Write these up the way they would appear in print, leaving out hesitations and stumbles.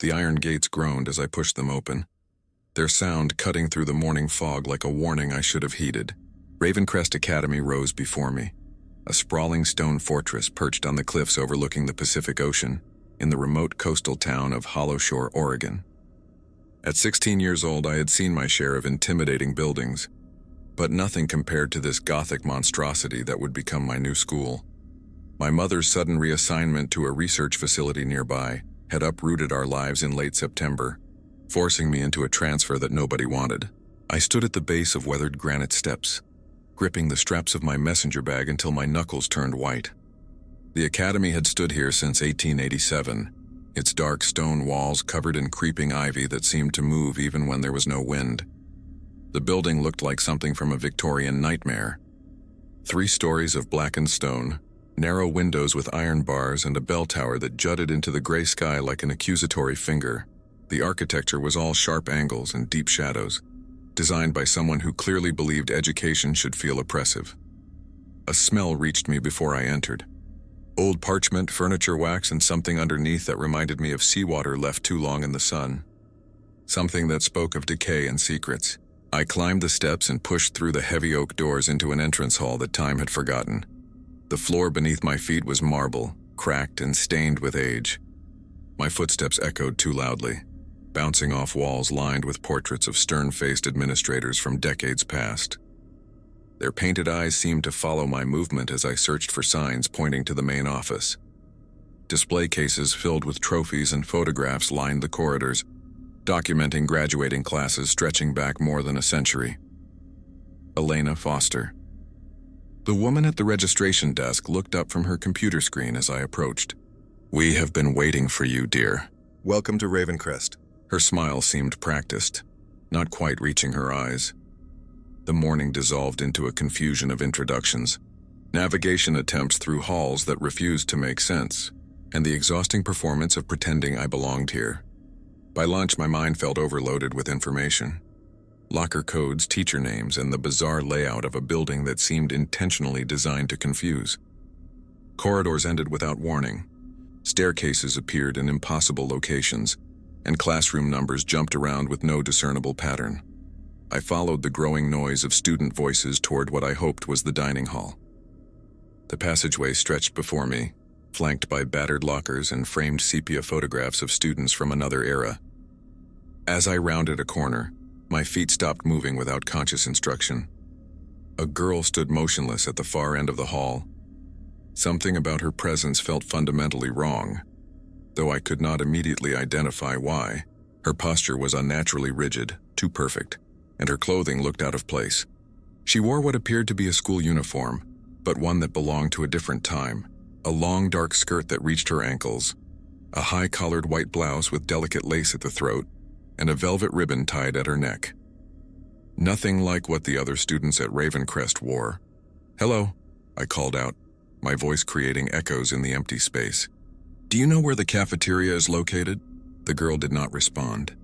The iron gates groaned as I pushed them open, their sound cutting through the morning fog like a warning I should have heeded. Ravencrest Academy rose before me, a sprawling stone fortress perched on the cliffs overlooking the Pacific Ocean in the remote coastal town of Hollow Shore, Oregon. At 16 years old, I had seen my share of intimidating buildings, but nothing compared to this Gothic monstrosity that would become my new school. My mother's sudden reassignment to a research facility nearby had uprooted our lives in late September, forcing me into a transfer that nobody wanted. I stood at the base of weathered granite steps, gripping the straps of my messenger bag until my knuckles turned white. The academy had stood here since 1887, its dark stone walls covered in creeping ivy that seemed to move even when there was no wind. The building looked like something from a Victorian nightmare. 3 stories of blackened stone, narrow windows with iron bars, and a bell tower that jutted into the gray sky like an accusatory finger. The architecture was all sharp angles and deep shadows, designed by someone who clearly believed education should feel oppressive. A smell reached me before I entered. Old parchment, furniture wax, and something underneath that reminded me of seawater left too long in the sun. Something that spoke of decay and secrets. I climbed the steps and pushed through the heavy oak doors into an entrance hall that time had forgotten. The floor beneath my feet was marble, cracked and stained with age. My footsteps echoed too loudly, bouncing off walls lined with portraits of stern-faced administrators from decades past. Their painted eyes seemed to follow my movement as I searched for signs pointing to the main office. Display cases filled with trophies and photographs lined the corridors, documenting graduating classes stretching back more than a century. Elena Foster. The woman at the registration desk looked up from her computer screen as I approached. "We have been waiting for you, dear. Welcome to Ravencrest." Her smile seemed practiced, not quite reaching her eyes. The morning dissolved into a confusion of introductions, navigation attempts through halls that refused to make sense, and the exhausting performance of pretending I belonged here. By lunch, my mind felt overloaded with information. Locker codes, teacher names, and the bizarre layout of a building that seemed intentionally designed to confuse. Corridors ended without warning. Staircases appeared in impossible locations, and classroom numbers jumped around with no discernible pattern. I followed the growing noise of student voices toward what I hoped was the dining hall. The passageway stretched before me, flanked by battered lockers and framed sepia photographs of students from another era. As I rounded a corner, my feet stopped moving without conscious instruction. A girl stood motionless at the far end of the hall. Something about her presence felt fundamentally wrong, though I could not immediately identify why. Her posture was unnaturally rigid, too perfect, and her clothing looked out of place. She wore what appeared to be a school uniform, but one that belonged to a different time. A long dark skirt that reached her ankles, a high-collared white blouse with delicate lace at the throat, and a velvet ribbon tied at her neck. Nothing like what the other students at Ravencrest wore. "Hello," I called out, my voice creating echoes in the empty space. "Do you know where the cafeteria is located?" The girl did not respond.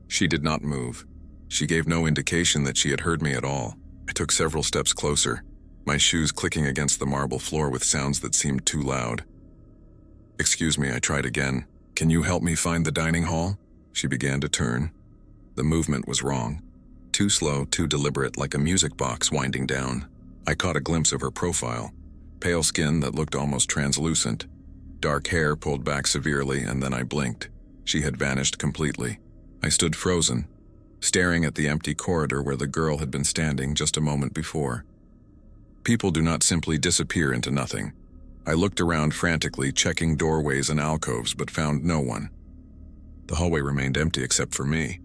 She did not move. She gave no indication that she had heard me at all. I took several steps closer, my shoes clicking against the marble floor with sounds that seemed too loud. "Excuse me," I tried again. "Can you help me find the dining hall?" She began to turn. The movement was wrong. Too slow, too deliberate, like a music box winding down. I caught a glimpse of her profile. Pale skin that looked almost translucent. Dark hair pulled back severely, and then I blinked. She had vanished completely. I stood frozen, staring at the empty corridor where the girl had been standing just a moment before. People do not simply disappear into nothing. I looked around frantically, checking doorways and alcoves, but found no one. The hallway remained empty except for me.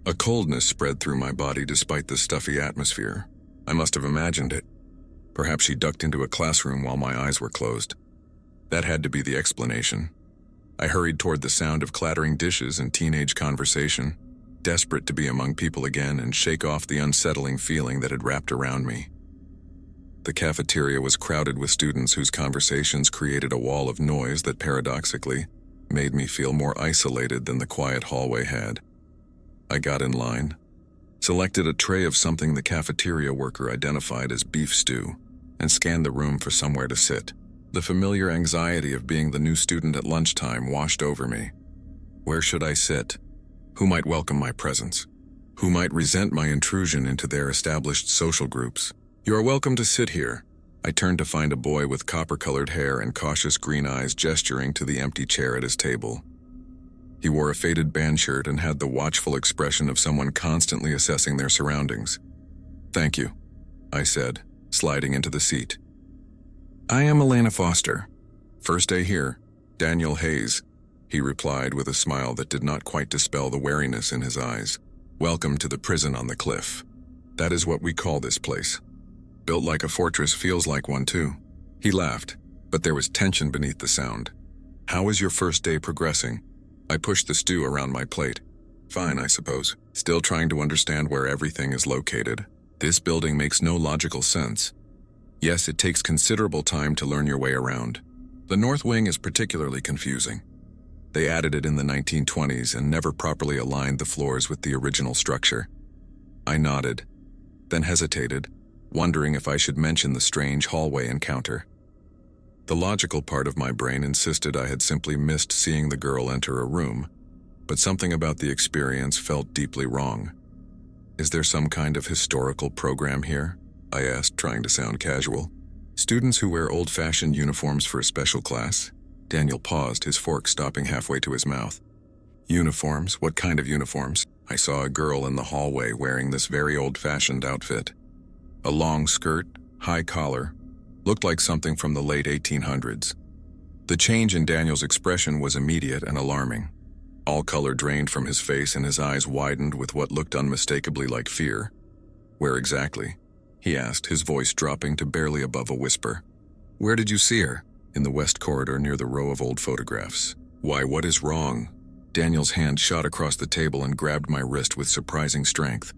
A coldness spread through my body despite the stuffy atmosphere. I must have imagined it. Perhaps she ducked into a classroom while my eyes were closed. That had to be the explanation. I hurried toward the sound of clattering dishes and teenage conversation, desperate to be among people again and shake off the unsettling feeling that had wrapped around me. The cafeteria was crowded with students whose conversations created a wall of noise that paradoxically made me feel more isolated than the quiet hallway had. I got in line, selected a tray of something the cafeteria worker identified as beef stew, and scanned the room for somewhere to sit. The familiar anxiety of being the new student at lunchtime washed over me. Where should I sit? Who might welcome my presence? Who might resent my intrusion into their established social groups? You are welcome to sit here. I turned to find a boy with copper-colored hair and cautious green eyes gesturing to the empty chair at his table. He wore a faded band shirt and had the watchful expression of someone constantly assessing their surroundings. "Thank you," I said, sliding into the seat. "I am Elena Foster. First day here, Daniel Hayes," he replied with a smile that did not quite dispel the wariness in his eyes. "Welcome to the prison on the cliff. That is what we call this place. Built like a fortress feels like one too." He laughed, but there was tension beneath the sound. "How is your first day progressing?" I pushed the stew around my plate. "Fine, I suppose. Still trying to understand where everything is located. This building makes no logical sense. Yes, it takes considerable time to learn your way around. The north wing is particularly confusing. They added it in the 1920s and never properly aligned the floors with the original structure." I nodded, then hesitated, wondering if I should mention the strange hallway encounter. The logical part of my brain insisted I had simply missed seeing the girl enter a room, but something about the experience felt deeply wrong. "Is there some kind of historical program here?" I asked, trying to sound casual. "Students who wear old-fashioned uniforms for a special class?" Daniel paused, his fork stopping halfway to his mouth. "Uniforms? What kind of uniforms?" I saw a girl in the hallway wearing this very old-fashioned outfit. A long skirt, high collar, looked like something from the late 1800s. The change in Daniel's expression was immediate and alarming. All color drained from his face and his eyes widened with what looked unmistakably like fear. "Where exactly?" he asked, his voice dropping to barely above a whisper. "Where did you see her?" "In the west corridor near the row of old photographs." "Why, what is wrong?" Daniel's hand shot across the table and grabbed my wrist with surprising strength.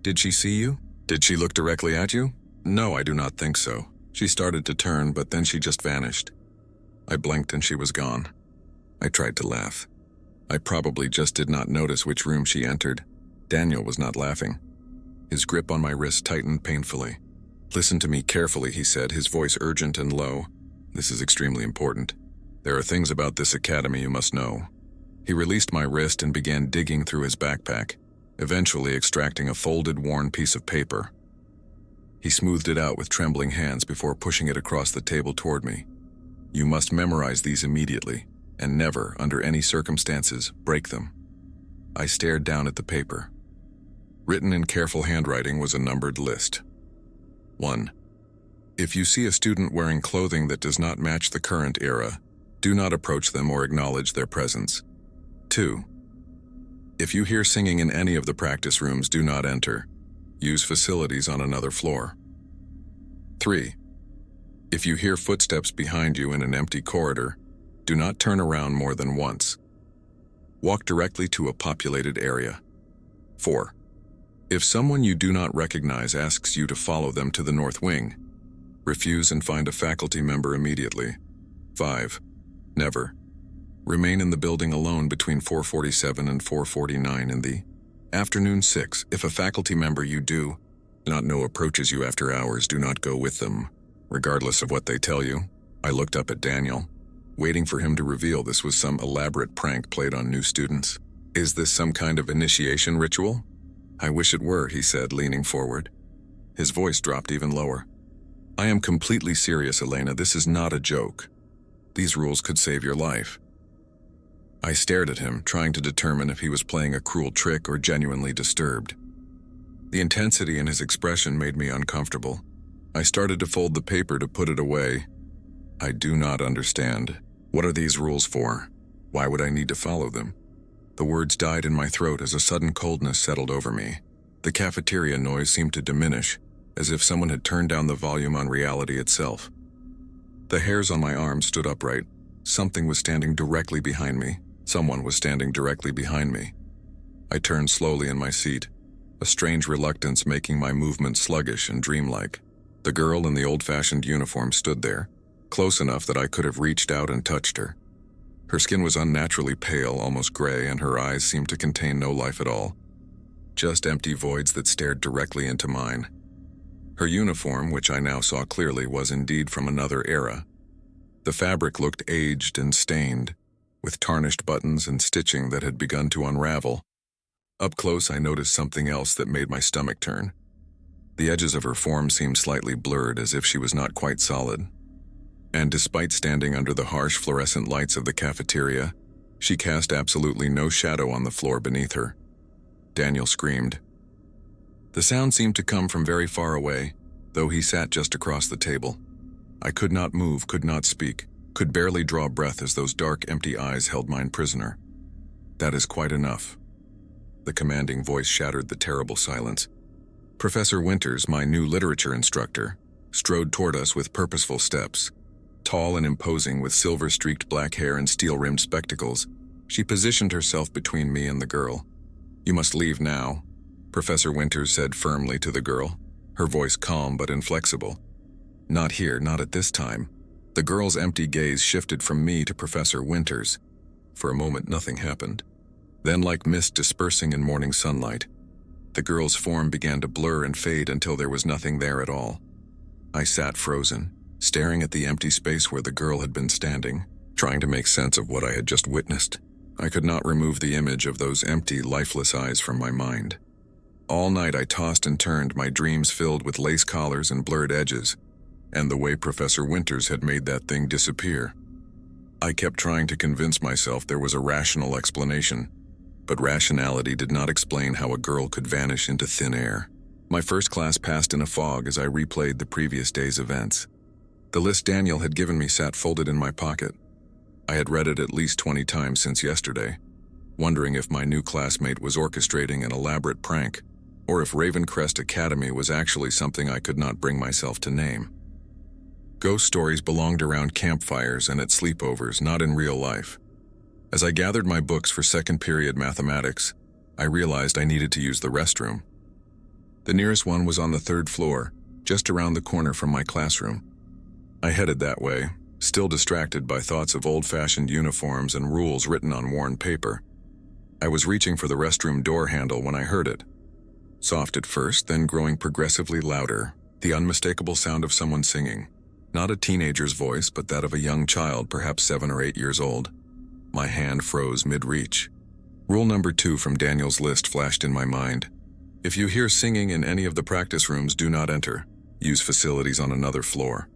"Did she see you? Did she look directly at you?" "No, I do not think so. She started to turn, but then she just vanished." I blinked and she was gone. I tried to laugh. I probably just did not notice which room she entered. Daniel was not laughing. His grip on my wrist tightened painfully. "Listen to me carefully," he said, his voice urgent and low. "This is extremely important. There are things about this academy you must know." He released my wrist and began digging through his backpack, eventually extracting a folded, worn piece of paper. He smoothed it out with trembling hands before pushing it across the table toward me. "You must memorize these immediately, and never, under any circumstances, break them." I stared down at the paper. Written in careful handwriting was a numbered list. 1. If you see a student wearing clothing that does not match the current era, do not approach them or acknowledge their presence. 2. If you hear singing in any of the practice rooms, do not enter. Use facilities on another floor. 3. If you hear footsteps behind you in an empty corridor, do not turn around more than once. Walk directly to a populated area. 4. If someone you do not recognize asks you to follow them to the north wing, refuse and find a faculty member immediately. 5. Never. Remain in the building alone between 4:47 and 4:49 in the afternoon. 6. If a faculty member you do not know approaches you after hours, do not go with them, regardless of what they tell you. I looked up at Daniel, waiting for him to reveal this was some elaborate prank played on new students. "Is this some kind of initiation ritual?" "I wish it were," he said, leaning forward. His voice dropped even lower. "I am completely serious, Elena. This is not a joke. These rules could save your life." I stared at him, trying to determine if he was playing a cruel trick or genuinely disturbed. The intensity in his expression made me uncomfortable. I started to fold the paper to put it away. "I do not understand. What are these rules for? Why would I need to follow them?" The words died in my throat as a sudden coldness settled over me. The cafeteria noise seemed to diminish, as if someone had turned down the volume on reality itself. The hairs on my arms stood upright. Something was standing directly behind me. Someone was standing directly behind me. I turned slowly in my seat, a strange reluctance making my movement sluggish and dreamlike. The girl in the old-fashioned uniform stood there, close enough that I could have reached out and touched her. Her skin was unnaturally pale, almost gray, and her eyes seemed to contain no life at all. Just empty voids that stared directly into mine. Her uniform, which I now saw clearly, was indeed from another era. The fabric looked aged and stained, with tarnished buttons and stitching that had begun to unravel. Up close, I noticed something else that made my stomach turn. The edges of her form seemed slightly blurred, as if she was not quite solid. And despite standing under the harsh fluorescent lights of the cafeteria, she cast absolutely no shadow on the floor beneath her. Daniel screamed. The sound seemed to come from very far away, though he sat just across the table. I could not move, could not speak, could barely draw breath as those dark, empty eyes held mine prisoner. "That is quite enough." The commanding voice shattered the terrible silence. Professor Winters, my new literature instructor, strode toward us with purposeful steps. Tall and imposing, with silver-streaked black hair and steel-rimmed spectacles, she positioned herself between me and the girl. "You must leave now," Professor Winters said firmly to the girl, her voice calm but inflexible. "Not here, not at this time." The girl's empty gaze shifted from me to Professor Winters. For a moment, nothing happened. Then, like mist dispersing in morning sunlight, the girl's form began to blur and fade until there was nothing there at all. I sat frozen, staring at the empty space where the girl had been standing, trying to make sense of what I had just witnessed. I could not remove the image of those empty, lifeless eyes from my mind. All night I tossed and turned, my dreams filled with lace collars and blurred edges, and the way Professor Winters had made that thing disappear. I kept trying to convince myself there was a rational explanation, but rationality did not explain how a girl could vanish into thin air. My first class passed in a fog as I replayed the previous day's events. The list Daniel had given me sat folded in my pocket. I had read it at least 20 times since yesterday, wondering if my new classmate was orchestrating an elaborate prank, or if Ravencrest Academy was actually something I could not bring myself to name. Ghost stories belonged around campfires and at sleepovers, not in real life. As I gathered my books for second period mathematics, I realized I needed to use the restroom. The nearest one was on the 3rd floor, just around the corner from my classroom. I headed that way, still distracted by thoughts of old-fashioned uniforms and rules written on worn paper. I was reaching for the restroom door handle when I heard it. Soft at first, then growing progressively louder, the unmistakable sound of someone singing. Not a teenager's voice, but that of a young child, perhaps 7 or 8 years old. My hand froze mid-reach. Rule number 2 from Daniel's list flashed in my mind. If you hear singing in any of the practice rooms, do not enter. Use facilities on another floor.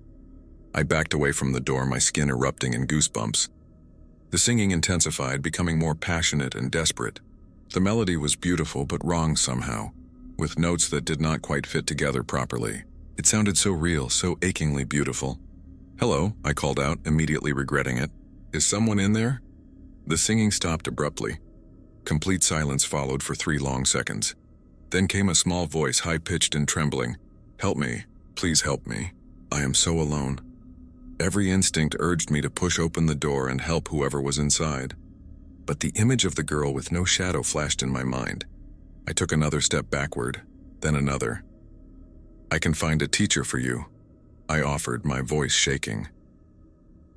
I backed away from the door, my skin erupting in goosebumps. The singing intensified, becoming more passionate and desperate. The melody was beautiful but wrong somehow, with notes that did not quite fit together properly. It sounded so real, so achingly beautiful. "Hello," I called out, immediately regretting it. "Is someone in there?" The singing stopped abruptly. Complete silence followed for 3 long seconds. Then came a small voice, high-pitched and trembling. "Help me. Please help me. I am so alone." Every instinct urged me to push open the door and help whoever was inside. But the image of the girl with no shadow flashed in my mind. I took another step backward, then another. "I can find a teacher for you," I offered, my voice shaking.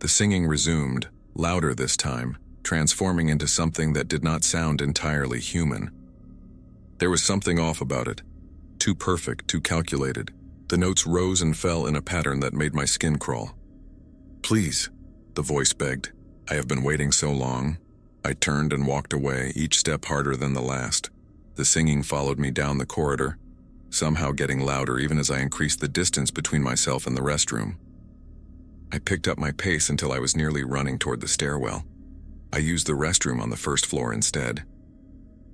The singing resumed, louder this time, transforming into something that did not sound entirely human. There was something off about it. Too perfect, too calculated. The notes rose and fell in a pattern that made my skin crawl. "Please," the voice begged. "I have been waiting so long." I turned and walked away, each step harder than the last. The singing followed me down the corridor, somehow getting louder even as I increased the distance between myself and the restroom. I picked up my pace until I was nearly running toward the stairwell. I used the restroom on the 1st floor instead.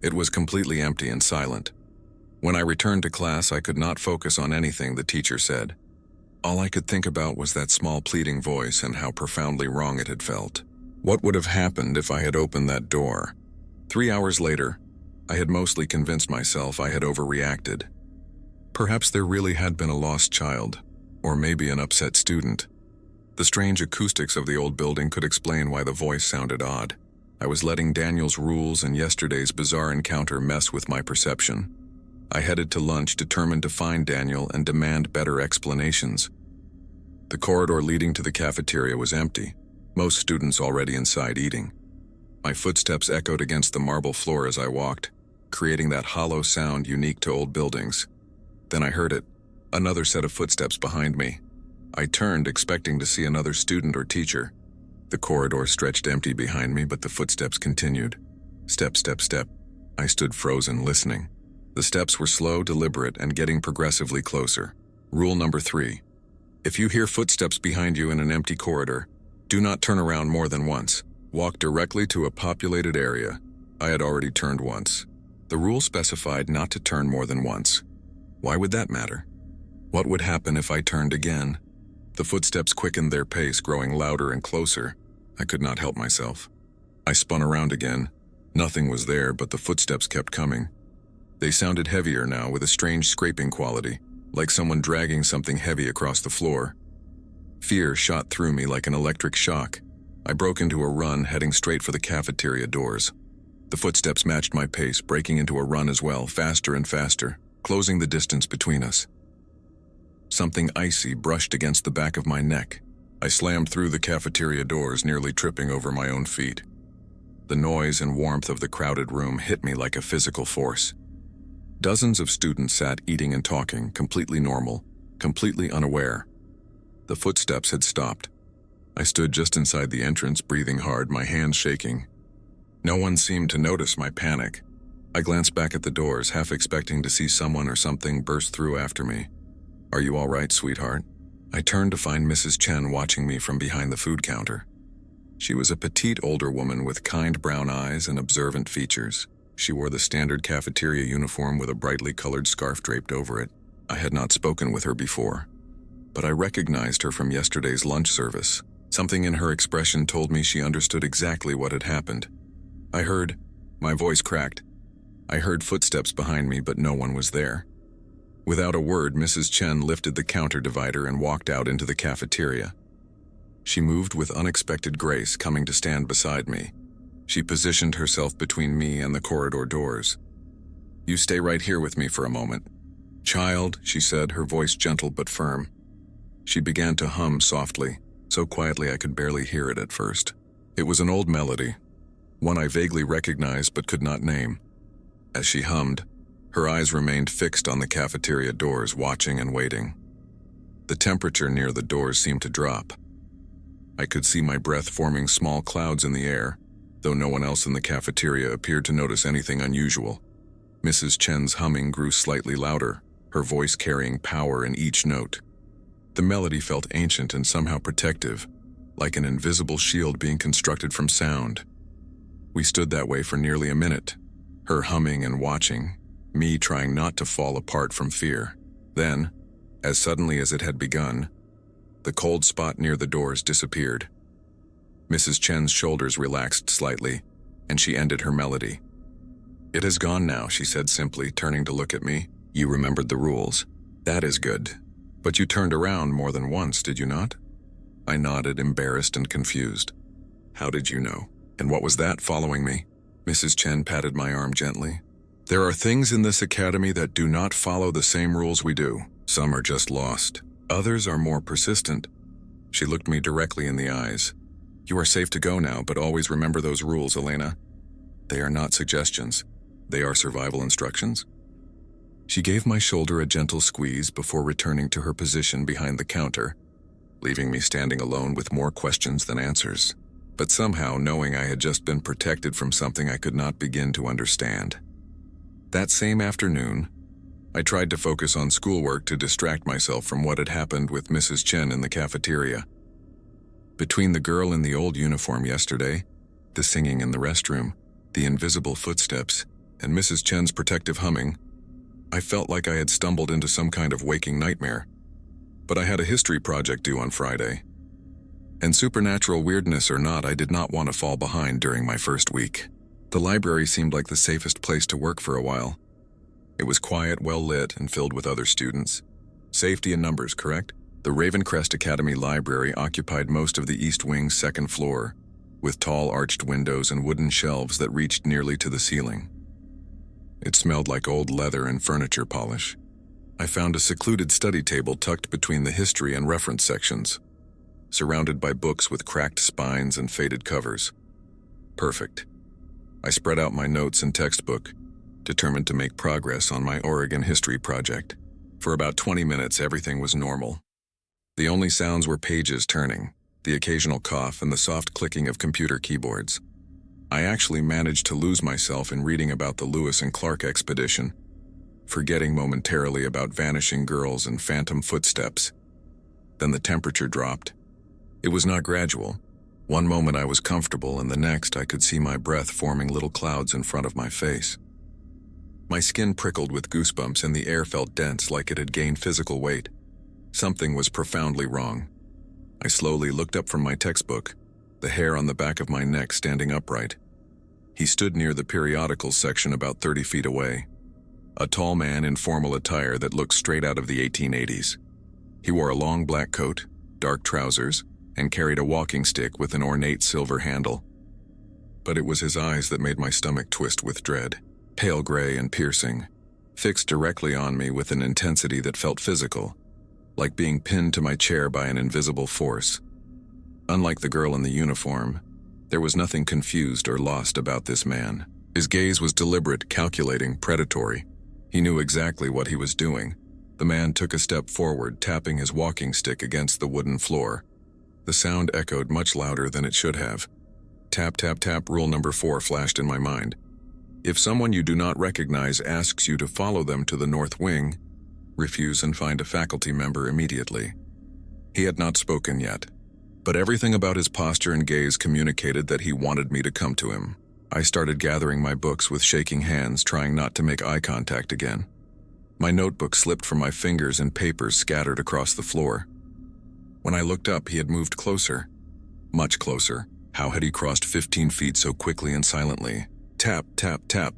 It was completely empty and silent. When I returned to class, I could not focus on anything the teacher said. All I could think about was that small pleading voice and how profoundly wrong it had felt. What would have happened if I had opened that door? 3 hours later, I had mostly convinced myself I had overreacted. Perhaps there really had been a lost child, or maybe an upset student. The strange acoustics of the old building could explain why the voice sounded odd. I was letting Daniel's rules and yesterday's bizarre encounter mess with my perception. I headed to lunch, determined to find Daniel and demand better explanations. The corridor leading to the cafeteria was empty, most students already inside eating. My footsteps echoed against the marble floor as I walked, creating that hollow sound unique to old buildings. Then I heard it, another set of footsteps behind me. I turned, expecting to see another student or teacher. The corridor stretched empty behind me, but the footsteps continued. Step, step, step. I stood frozen, listening. The steps were slow, deliberate, and getting progressively closer. Rule number 3. If you hear footsteps behind you in an empty corridor, do not turn around more than once. Walk directly to a populated area. I had already turned once. The rule specified not to turn more than once. Why would that matter? What would happen if I turned again? The footsteps quickened their pace, growing louder and closer. I could not help myself. I spun around again. Nothing was there, but the footsteps kept coming. They sounded heavier now, with a strange scraping quality, like someone dragging something heavy across the floor. Fear shot through me like an electric shock. I broke into a run, heading straight for the cafeteria doors. The footsteps matched my pace, breaking into a run as well, faster and faster, closing the distance between us. Something icy brushed against the back of my neck. I slammed through the cafeteria doors, nearly tripping over my own feet. The noise and warmth of the crowded room hit me like a physical force. Dozens of students sat eating and talking, completely normal, completely unaware. The footsteps had stopped. I stood just inside the entrance, breathing hard, my hands shaking. No one seemed to notice my panic. I glanced back at the doors, half expecting to see someone or something burst through after me. "Are you all right, sweetheart?" I turned to find Mrs. Chen watching me from behind the food counter. She was a petite older woman with kind brown eyes and observant features. She wore the standard cafeteria uniform with a brightly colored scarf draped over it. I had not spoken with her before, but I recognized her from yesterday's lunch service. Something in her expression told me she understood exactly what had happened. My voice cracked. I heard footsteps behind me, but no one was there. Without a word, Mrs. Chen lifted the counter divider and walked out into the cafeteria. She moved with unexpected grace, coming to stand beside me. She positioned herself between me and the corridor doors. "You stay right here with me for a moment." "Child," she said, her voice gentle but firm. She began to hum softly, so quietly I could barely hear it at first. It was an old melody, one I vaguely recognized but could not name. As she hummed, her eyes remained fixed on the cafeteria doors, watching and waiting. The temperature near the doors seemed to drop. I could see my breath forming small clouds in the air, though no one else in the cafeteria appeared to notice anything unusual. Mrs. Chen's humming grew slightly louder, her voice carrying power in each note. The melody felt ancient and somehow protective, like an invisible shield being constructed from sound. We stood that way for nearly a minute, her humming and watching, me trying not to fall apart from fear. Then, as suddenly as it had begun, the cold spot near the doors disappeared. Mrs. Chen's shoulders relaxed slightly, and she ended her melody. "It has gone now," she said simply, turning to look at me. "You remembered the rules. That is good. But you turned around more than once, did you not?" I nodded, embarrassed and confused. "How did you know? And what was that following me?" Mrs. Chen patted my arm gently. "There are things in this academy that do not follow the same rules we do. Some are just lost. Others are more persistent." She looked me directly in the eyes. "You are safe to go now, but always remember those rules, Elena. They are not suggestions. They are survival instructions." She gave my shoulder a gentle squeeze before returning to her position behind the counter, leaving me standing alone with more questions than answers, but somehow knowing I had just been protected from something I could not begin to understand. That same afternoon, I tried to focus on schoolwork to distract myself from what had happened with Mrs. Chen in the cafeteria. Between the girl in the old uniform yesterday, the singing in the restroom, the invisible footsteps, and Mrs. Chen's protective humming, I felt like I had stumbled into some kind of waking nightmare. But I had a history project due on Friday. And supernatural weirdness or not, I did not want to fall behind during my first week. The library seemed like the safest place to work for a while. It was quiet, well lit, and filled with other students. Safety in numbers, correct? The Ravencrest Academy Library occupied most of the East Wing's second floor, with tall arched windows and wooden shelves that reached nearly to the ceiling. It smelled like old leather and furniture polish. I found a secluded study table tucked between the history and reference sections, surrounded by books with cracked spines and faded covers. Perfect. I spread out my notes and textbook, determined to make progress on my Oregon history project. For about 20 minutes, everything was normal. The only sounds were pages turning, the occasional cough, and the soft clicking of computer keyboards. I actually managed to lose myself in reading about the Lewis and Clark expedition, forgetting momentarily about vanishing girls and phantom footsteps. Then the temperature dropped. It was not gradual. One moment I was comfortable, and the next I could see my breath forming little clouds in front of my face. My skin prickled with goosebumps, and the air felt dense, like it had gained physical weight. Something was profoundly wrong. I slowly looked up from my textbook, the hair on the back of my neck standing upright. He stood near the periodicals section about 30 feet away, a tall man in formal attire that looked straight out of the 1880s. He wore a long black coat, dark trousers, and carried a walking stick with an ornate silver handle. But it was his eyes that made my stomach twist with dread, pale gray and piercing, fixed directly on me with an intensity that felt physical, like being pinned to my chair by an invisible force. Unlike the girl in the uniform, there was nothing confused or lost about this man. His gaze was deliberate, calculating, predatory. He knew exactly what he was doing. The man took a step forward, tapping his walking stick against the wooden floor. The sound echoed much louder than it should have. Tap, tap, tap, rule number 4 flashed in my mind. If someone you do not recognize asks you to follow them to the north wing, refuse and find a faculty member immediately. He had not spoken yet, but everything about his posture and gaze communicated that he wanted me to come to him. I started gathering my books with shaking hands, trying not to make eye contact again. My notebook slipped from my fingers and papers scattered across the floor. When I looked up, he had moved closer. Much closer. How had he crossed 15 feet so quickly and silently? Tap, tap, tap.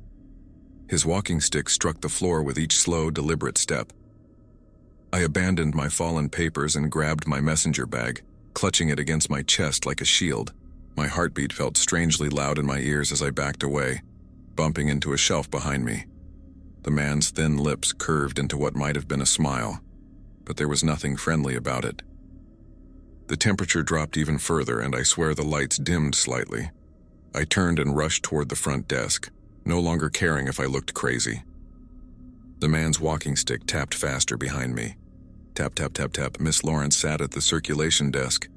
His walking stick struck the floor with each slow, deliberate step. I abandoned my fallen papers and grabbed my messenger bag, clutching it against my chest like a shield. My heartbeat felt strangely loud in my ears as I backed away, bumping into a shelf behind me. The man's thin lips curved into what might have been a smile, but there was nothing friendly about it. The temperature dropped even further, and I swear the lights dimmed slightly. I turned and rushed toward the front desk, no longer caring if I looked crazy. The man's walking stick tapped faster behind me. Tap, tap, tap, tap. Miss Lawrence sat at the circulation desk,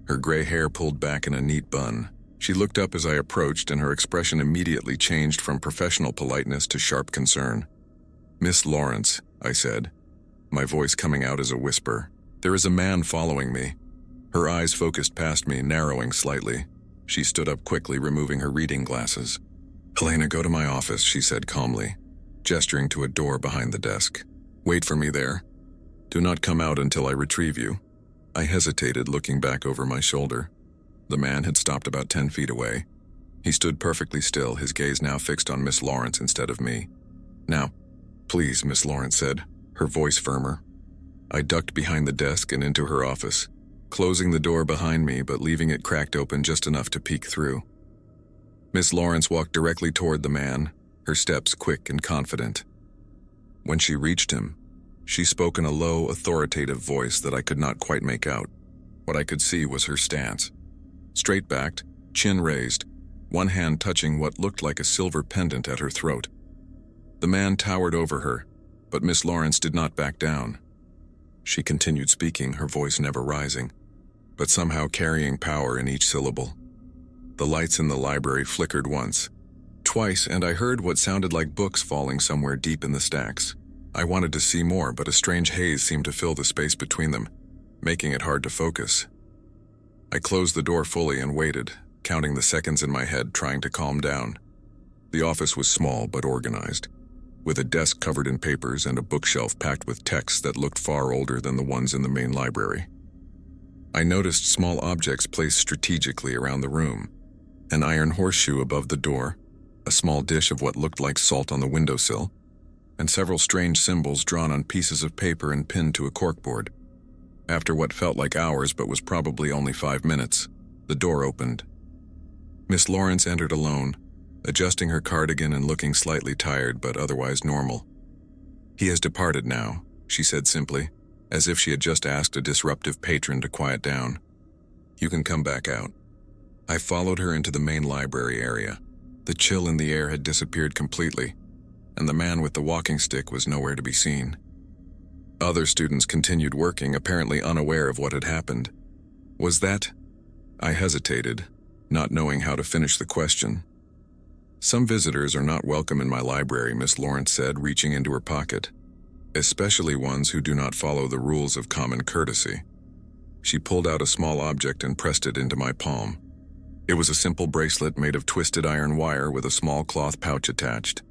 her gray hair pulled back in a neat bun. She looked up as I approached, and her expression immediately changed from professional politeness to sharp concern. "Miss Lawrence," I said, my voice coming out as a whisper, "there is a man following me." Her eyes focused past me, narrowing slightly. She stood up quickly, removing her reading glasses. "Elena, go to my office," she said calmly, gesturing to a door behind the desk. "Wait for me there. Do not come out until I retrieve you." I hesitated, looking back over my shoulder. The man had stopped about 10 feet away. He stood perfectly still, his gaze now fixed on Miss Lawrence instead of me. "Now, please," Miss Lawrence said, her voice firmer. I ducked behind the desk and into her office, closing the door behind me but leaving it cracked open just enough to peek through. Miss Lawrence walked directly toward the man, her steps quick and confident. When she reached him, she spoke in a low, authoritative voice that I could not quite make out. What I could see was her stance. Straight-backed, chin raised, one hand touching what looked like a silver pendant at her throat. The man towered over her, but Miss Lawrence did not back down. She continued speaking, her voice never rising, but somehow carrying power in each syllable. The lights in the library flickered once, twice, and I heard what sounded like books falling somewhere deep in the stacks. I wanted to see more, but a strange haze seemed to fill the space between them, making it hard to focus. I closed the door fully and waited, counting the seconds in my head, trying to calm down. The office was small but organized, with a desk covered in papers and a bookshelf packed with texts that looked far older than the ones in the main library. I noticed small objects placed strategically around the room, an iron horseshoe above the door, a small dish of what looked like salt on the windowsill, and several strange symbols drawn on pieces of paper and pinned to a corkboard. After what felt like hours but was probably only 5 minutes, the door opened. Miss Lawrence entered alone, adjusting her cardigan and looking slightly tired but otherwise normal. "He has departed now," she said simply, as if she had just asked a disruptive patron to quiet down. "You can come back out." I followed her into the main library area. The chill in the air had disappeared completely, and the man with the walking stick was nowhere to be seen. Other students continued working, apparently unaware of what had happened. Was that I hesitated, not knowing how to finish the question. "Some visitors are not welcome in my library," Miss Lawrence said, reaching into her pocket. "Especially ones who do not follow the rules of common courtesy." She pulled out a small object and pressed it into my palm. It was a simple bracelet made of twisted iron wire with a small cloth pouch attached.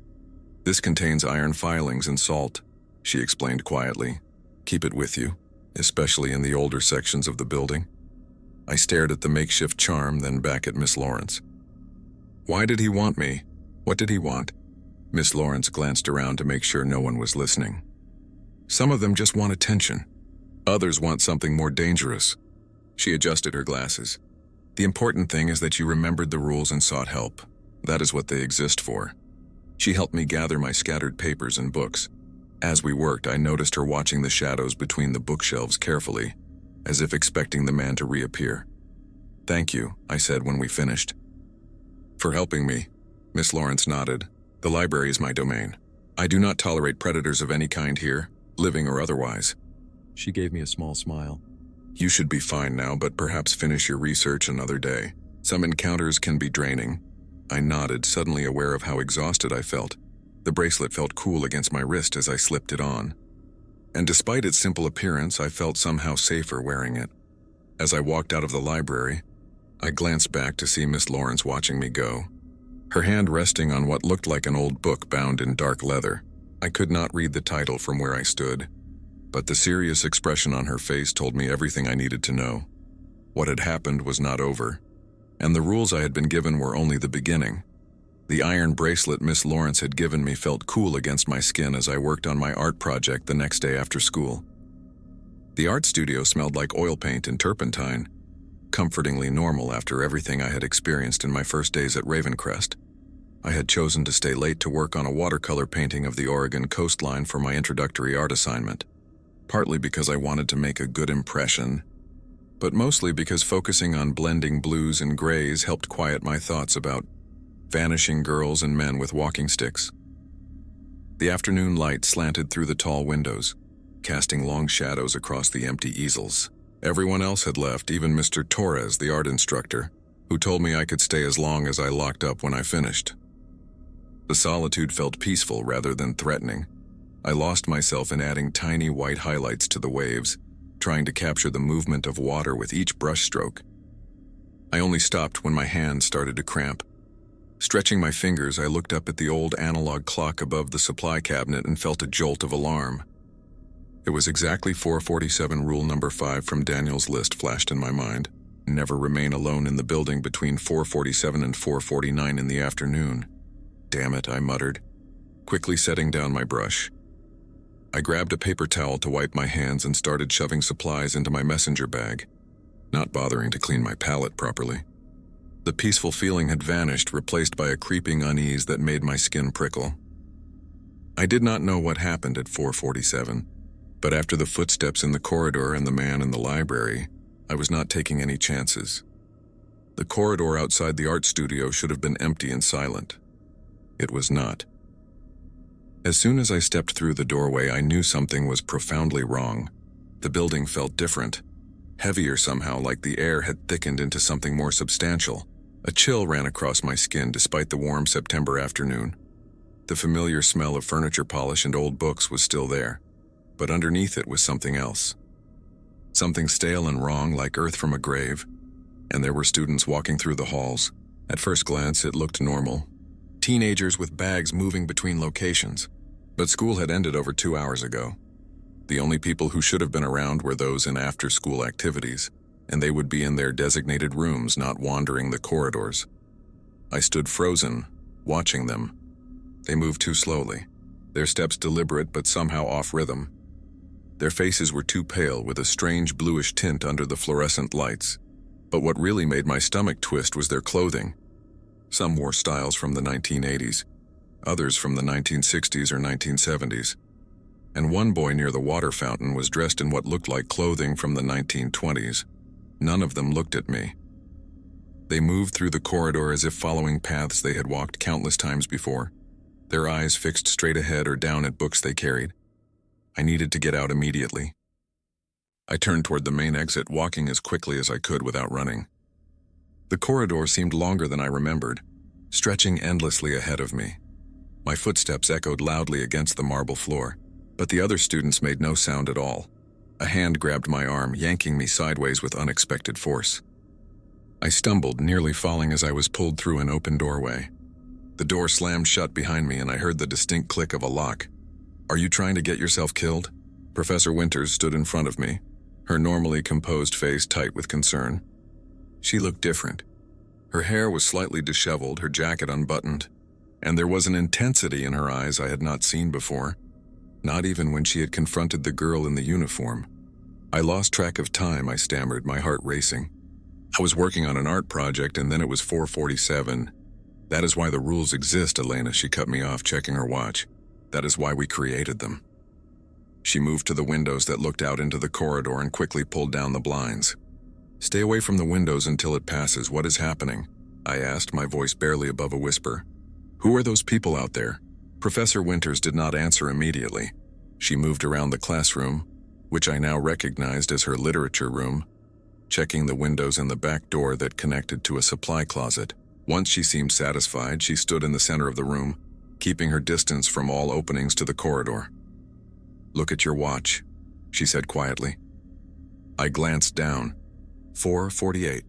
"This contains iron filings and salt," she explained quietly. "Keep it with you, especially in the older sections of the building." I stared at the makeshift charm, then back at Miss Lawrence. "Why did he want me? What did he want?" Miss Lawrence glanced around to make sure no one was listening. "Some of them just want attention. Others want something more dangerous." She adjusted her glasses. "The important thing is that you remembered the rules and sought help. That is what they exist for." She helped me gather my scattered papers and books. As we worked, I noticed her watching the shadows between the bookshelves carefully, as if expecting the man to reappear. "Thank you," I said when we finished. "For helping me," Miss Lawrence nodded. "The library is my domain. I do not tolerate predators of any kind here, living or otherwise." She gave me a small smile. "You should be fine now, but perhaps finish your research another day. Some encounters can be draining." I nodded, suddenly aware of how exhausted I felt. The bracelet felt cool against my wrist as I slipped it on. And despite its simple appearance, I felt somehow safer wearing it. As I walked out of the library, I glanced back to see Miss Lawrence watching me go, her hand resting on what looked like an old book bound in dark leather. I could not read the title from where I stood, but the serious expression on her face told me everything I needed to know. What had happened was not over, and the rules I had been given were only the beginning. The iron bracelet Miss Lawrence had given me felt cool against my skin as I worked on my art project the next day after school. The art studio smelled like oil paint and turpentine, comfortingly normal after everything I had experienced in my first days at Ravencrest. I had chosen to stay late to work on a watercolor painting of the Oregon coastline for my introductory art assignment, partly because I wanted to make a good impression, but mostly because focusing on blending blues and grays helped quiet my thoughts about vanishing girls and men with walking sticks. The afternoon light slanted through the tall windows, casting long shadows across the empty easels. Everyone else had left, even Mr. Torres, the art instructor, who told me I could stay as long as I locked up when I finished. The solitude felt peaceful rather than threatening. I lost myself in adding tiny white highlights to the waves, trying to capture the movement of water with each brushstroke. I only stopped when my hands started to cramp. Stretching my fingers, I looked up at the old analog clock above the supply cabinet and felt a jolt of alarm. It was exactly 4:47. Rule number 5 from Daniel's list flashed in my mind. Never remain alone in the building between 4:47 and 4:49 in the afternoon. "Damn it," I muttered, quickly setting down my brush. I grabbed a paper towel to wipe my hands and started shoving supplies into my messenger bag, not bothering to clean my palette properly. The peaceful feeling had vanished, replaced by a creeping unease that made my skin prickle. I did not know what happened at 4:47, but after the footsteps in the corridor and the man in the library, I was not taking any chances. The corridor outside the art studio should have been empty and silent. It was not. As soon as I stepped through the doorway, I knew something was profoundly wrong. The building felt different, heavier somehow, like the air had thickened into something more substantial. A chill ran across my skin despite the warm September afternoon. The familiar smell of furniture polish and old books was still there, but underneath it was something else. Something stale and wrong, like earth from a grave, and there were students walking through the halls. At first glance, it looked normal. Teenagers with bags moving between locations. But school had ended over 2 hours ago. The only people who should have been around were those in after-school activities, and they would be in their designated rooms, not wandering the corridors. I stood frozen, watching them. They moved too slowly, their steps deliberate but somehow off rhythm. Their faces were too pale, with a strange bluish tint under the fluorescent lights. But what really made my stomach twist was their clothing. Some wore styles from the 1980s, others from the 1960s or 1970s. And one boy near the water fountain was dressed in what looked like clothing from the 1920s. None of them looked at me. They moved through the corridor as if following paths they had walked countless times before, their eyes fixed straight ahead or down at books they carried. I needed to get out immediately. I turned toward the main exit, walking as quickly as I could without running. The corridor seemed longer than I remembered, stretching endlessly ahead of me. My footsteps echoed loudly against the marble floor, but the other students made no sound at all. A hand grabbed my arm, yanking me sideways with unexpected force. I stumbled, nearly falling as I was pulled through an open doorway. The door slammed shut behind me and I heard the distinct click of a lock. "Are you trying to get yourself killed?" Professor Winters stood in front of me, her normally composed face tight with concern. She looked different. Her hair was slightly disheveled, her jacket unbuttoned, and there was an intensity in her eyes I had not seen before, not even when she had confronted the girl in the uniform. I lost track of time, I stammered, my heart racing. I was working on an art project and then it was 4:47. "That is why the rules exist, Elena," she cut me off, checking her watch. "That is why we created them." She moved to the windows that looked out into the corridor and quickly pulled down the blinds. "Stay away from the windows until it passes. What is happening?" I asked, my voice barely above a whisper. "Who are those people out there?" Professor Winters did not answer immediately. She moved around the classroom, which I now recognized as her literature room, checking the windows and the back door that connected to a supply closet. Once she seemed satisfied, she stood in the center of the room, keeping her distance from all openings to the corridor. "Look at your watch," she said quietly. I glanced down. 4:48.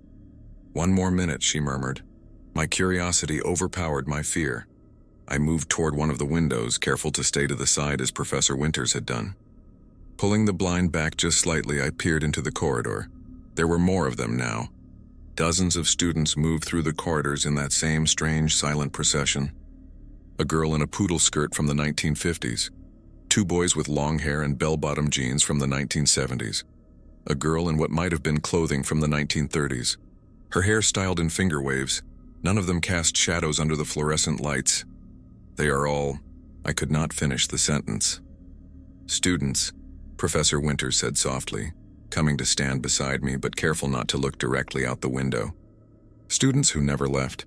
"One more minute," she murmured. My curiosity overpowered my fear. I moved toward one of the windows, careful to stay to the side as Professor Winters had done. Pulling the blind back just slightly, I peered into the corridor. There were more of them now. Dozens of students moved through the corridors in that same strange, silent procession. A girl in a poodle skirt from the 1950s. Two boys with long hair and bell-bottom jeans from the 1970s. A girl in what might have been clothing from the 1930s. Her hair styled in finger waves. None of them cast shadows under the fluorescent lights. "They are all..." I could not finish the sentence. "Students," Professor Winters said softly, coming to stand beside me but careful not to look directly out the window. "Students who never left.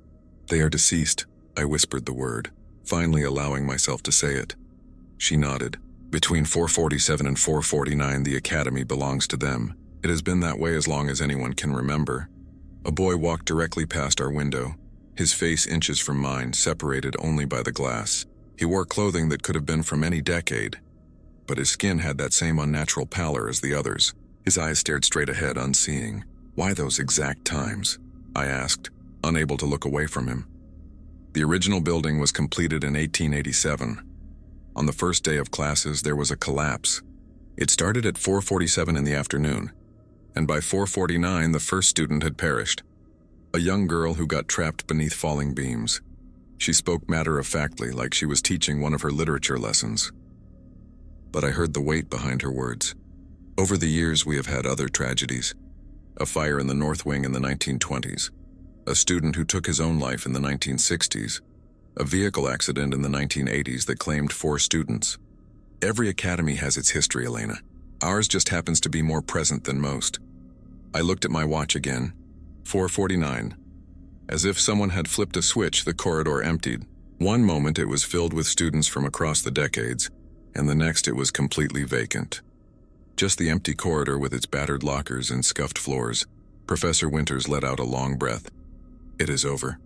They are deceased," I whispered the word, finally allowing myself to say it. She nodded. "Between 4:47 and 4:49, the academy belongs to them. It has been that way as long as anyone can remember." A boy walked directly past our window, his face inches from mine, separated only by the glass. He wore clothing that could have been from any decade, but his skin had that same unnatural pallor as the others. His eyes stared straight ahead, unseeing. "Why those exact times?" I asked, unable to look away from him. The original building was completed in 1887. On the first day of classes, there was a collapse. It started at 4:47 in the afternoon, and by 4:49, the first student had perished. A young girl who got trapped beneath falling beams. She spoke matter-of-factly, like she was teaching one of her literature lessons. But I heard the weight behind her words. Over the years, we have had other tragedies. A fire in the North Wing in the 1920s. A student who took his own life in the 1960s. A vehicle accident in the 1980s that claimed 4 students. Every academy has its history, Elena. Ours just happens to be more present than most. I looked at my watch again. 4:49. As if someone had flipped a switch, the corridor emptied. One moment it was filled with students from across the decades, and the next it was completely vacant. Just the empty corridor with its battered lockers and scuffed floors. Professor Winters let out a long breath. "It is over."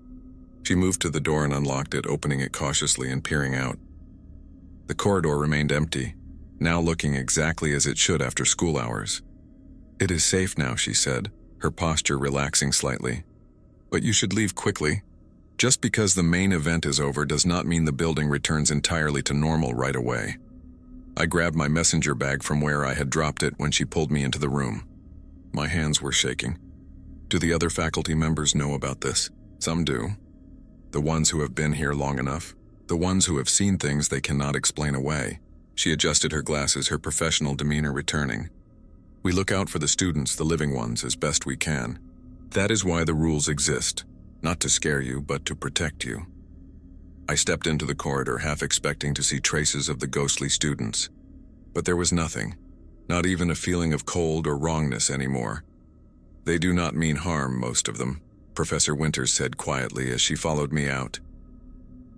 She moved to the door and unlocked it, opening it cautiously and peering out. The corridor remained empty, now looking exactly as it should after school hours. "It is safe now," she said, her posture relaxing slightly. "But you should leave quickly. Just because the main event is over does not mean the building returns entirely to normal right away." I grabbed my messenger bag from where I had dropped it when she pulled me into the room. My hands were shaking. "Do the other faculty members know about this?" "Some do. The ones who have been here long enough. The ones who have seen things they cannot explain away." She adjusted her glasses, her professional demeanor returning. "We look out for the students, the living ones, as best we can. That is why the rules exist. Not to scare you, but to protect you." I stepped into the corridor, half expecting to see traces of the ghostly students. But there was nothing. Not even a feeling of cold or wrongness anymore. "They do not mean harm, most of them," Professor Winters said quietly as she followed me out.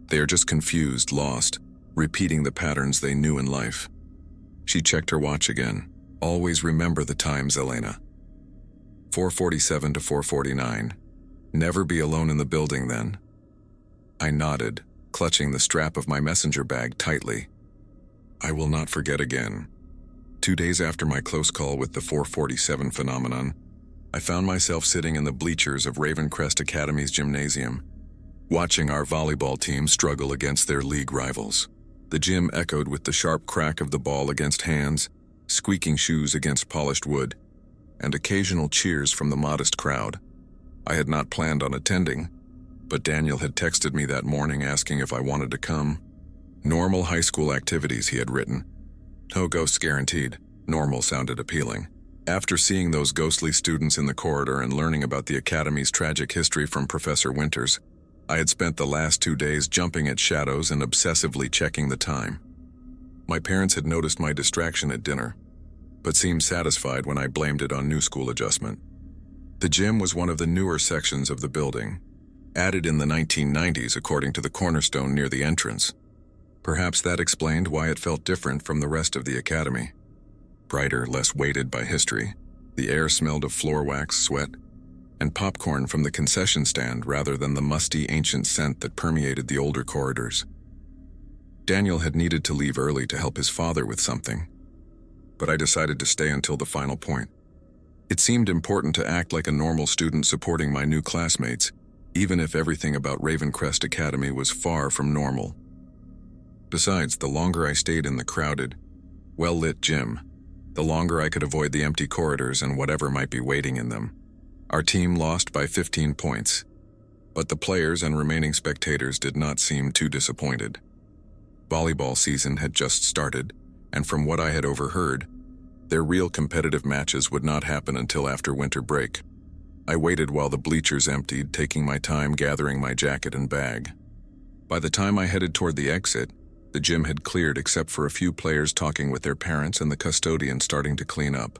"They are just confused, lost, repeating the patterns they knew in life." She checked her watch again. "Always remember the times, Elena. 4:47 to 4:49. Never be alone in the building then. I nodded, clutching the strap of my messenger bag tightly. I will not forget again. 2 days after my close call with the 447 phenomenon, I found myself sitting in the bleachers of Ravencrest Academy's gymnasium, watching our volleyball team struggle against their league rivals. The gym echoed with the sharp crack of the ball against hands, squeaking shoes against polished wood, and occasional cheers from the modest crowd. I had not planned on attending, but Daniel had texted me that morning asking if I wanted to come. Normal high school activities, he had written. No ghosts guaranteed. Normal sounded appealing. After seeing those ghostly students in the corridor and learning about the Academy's tragic history from Professor Winters, I had spent the last 2 days jumping at shadows and obsessively checking the time. My parents had noticed my distraction at dinner, but seemed satisfied when I blamed it on new school adjustment. The gym was one of the newer sections of the building, added in the 1990s according to the cornerstone near the entrance. Perhaps that explained why it felt different from the rest of the academy. Brighter, less weighted by history, the air smelled of floor wax, sweat, and popcorn from the concession stand rather than the musty ancient scent that permeated the older corridors. Daniel had needed to leave early to help his father with something, but I decided to stay until the final point. It seemed important to act like a normal student supporting my new classmates, even if everything about Ravencrest Academy was far from normal. Besides, the longer I stayed in the crowded, well-lit gym, the longer I could avoid the empty corridors and whatever might be waiting in them. Our team lost by 15 points, but the players and remaining spectators did not seem too disappointed. Volleyball season had just started, and from what I had overheard, their real competitive matches would not happen until after winter break. I waited while the bleachers emptied, taking my time gathering my jacket and bag. By the time I headed toward the exit, the gym had cleared except for a few players talking with their parents and the custodian starting to clean up.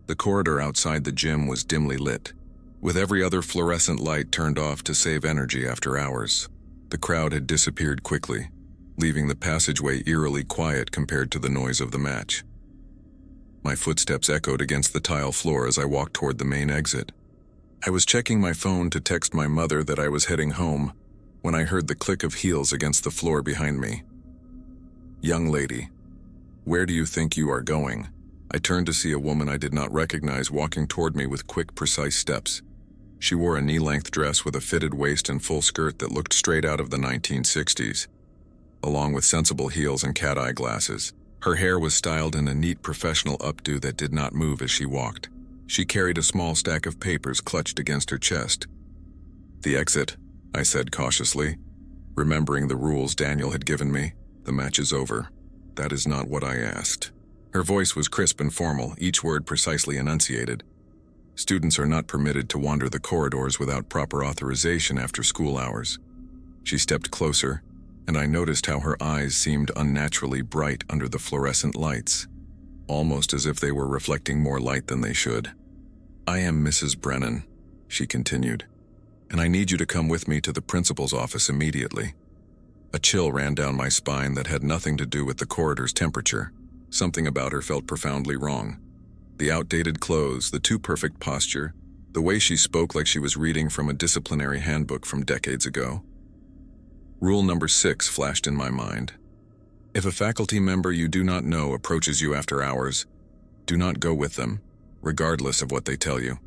The corridor outside the gym was dimly lit, with every other fluorescent light turned off to save energy after hours. The crowd had disappeared quickly, leaving the passageway eerily quiet compared to the noise of the match. My footsteps echoed against the tile floor as I walked toward the main exit. I was checking my phone to text my mother that I was heading home when I heard the click of heels against the floor behind me. "Young lady, where do you think you are going?" I turned to see a woman I did not recognize walking toward me with quick, precise steps. She wore a knee-length dress with a fitted waist and full skirt that looked straight out of the 1960s, along with sensible heels and cat-eye glasses. Her hair was styled in a neat professional updo that did not move as she walked. She carried a small stack of papers clutched against her chest. "The exit," I said cautiously, remembering the rules Daniel had given me. "The match is over." "That is not what I asked." Her voice was crisp and formal, each word precisely enunciated. "Students are not permitted to wander the corridors without proper authorization after school hours." She stepped closer, and I noticed how her eyes seemed unnaturally bright under the fluorescent lights, almost as if they were reflecting more light than they should. "I am Mrs. Brennan," she continued, "and I need you to come with me to the principal's office immediately." A chill ran down my spine that had nothing to do with the corridor's temperature. Something about her felt profoundly wrong. The outdated clothes, the too perfect posture, the way she spoke like she was reading from a disciplinary handbook from decades ago. Rule number 6 flashed in my mind. If a faculty member you do not know approaches you after hours, do not go with them, regardless of what they tell you.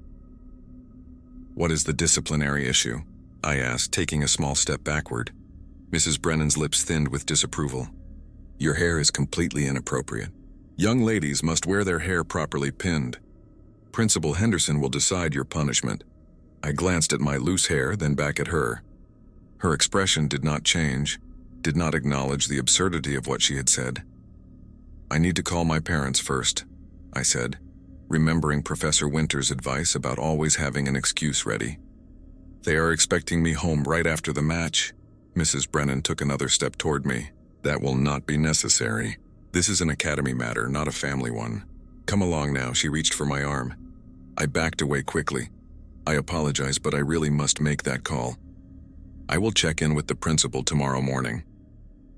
"What is the disciplinary issue?" I asked, taking a small step backward. Mrs. Brennan's lips thinned with disapproval. "Your hair is completely inappropriate. Young ladies must wear their hair properly pinned. Principal Henderson will decide your punishment." I glanced at my loose hair, then back at her. Her expression did not change, did not acknowledge the absurdity of what she had said. "I need to call my parents first," I said, remembering Professor Winter's advice about always having an excuse ready. "They are expecting me home right after the match." Mrs. Brennan took another step toward me. "That will not be necessary. This is an academy matter, not a family one. Come along now." She reached for my arm. I backed away quickly. "I apologize, but I really must make that call. I will check in with the principal tomorrow morning."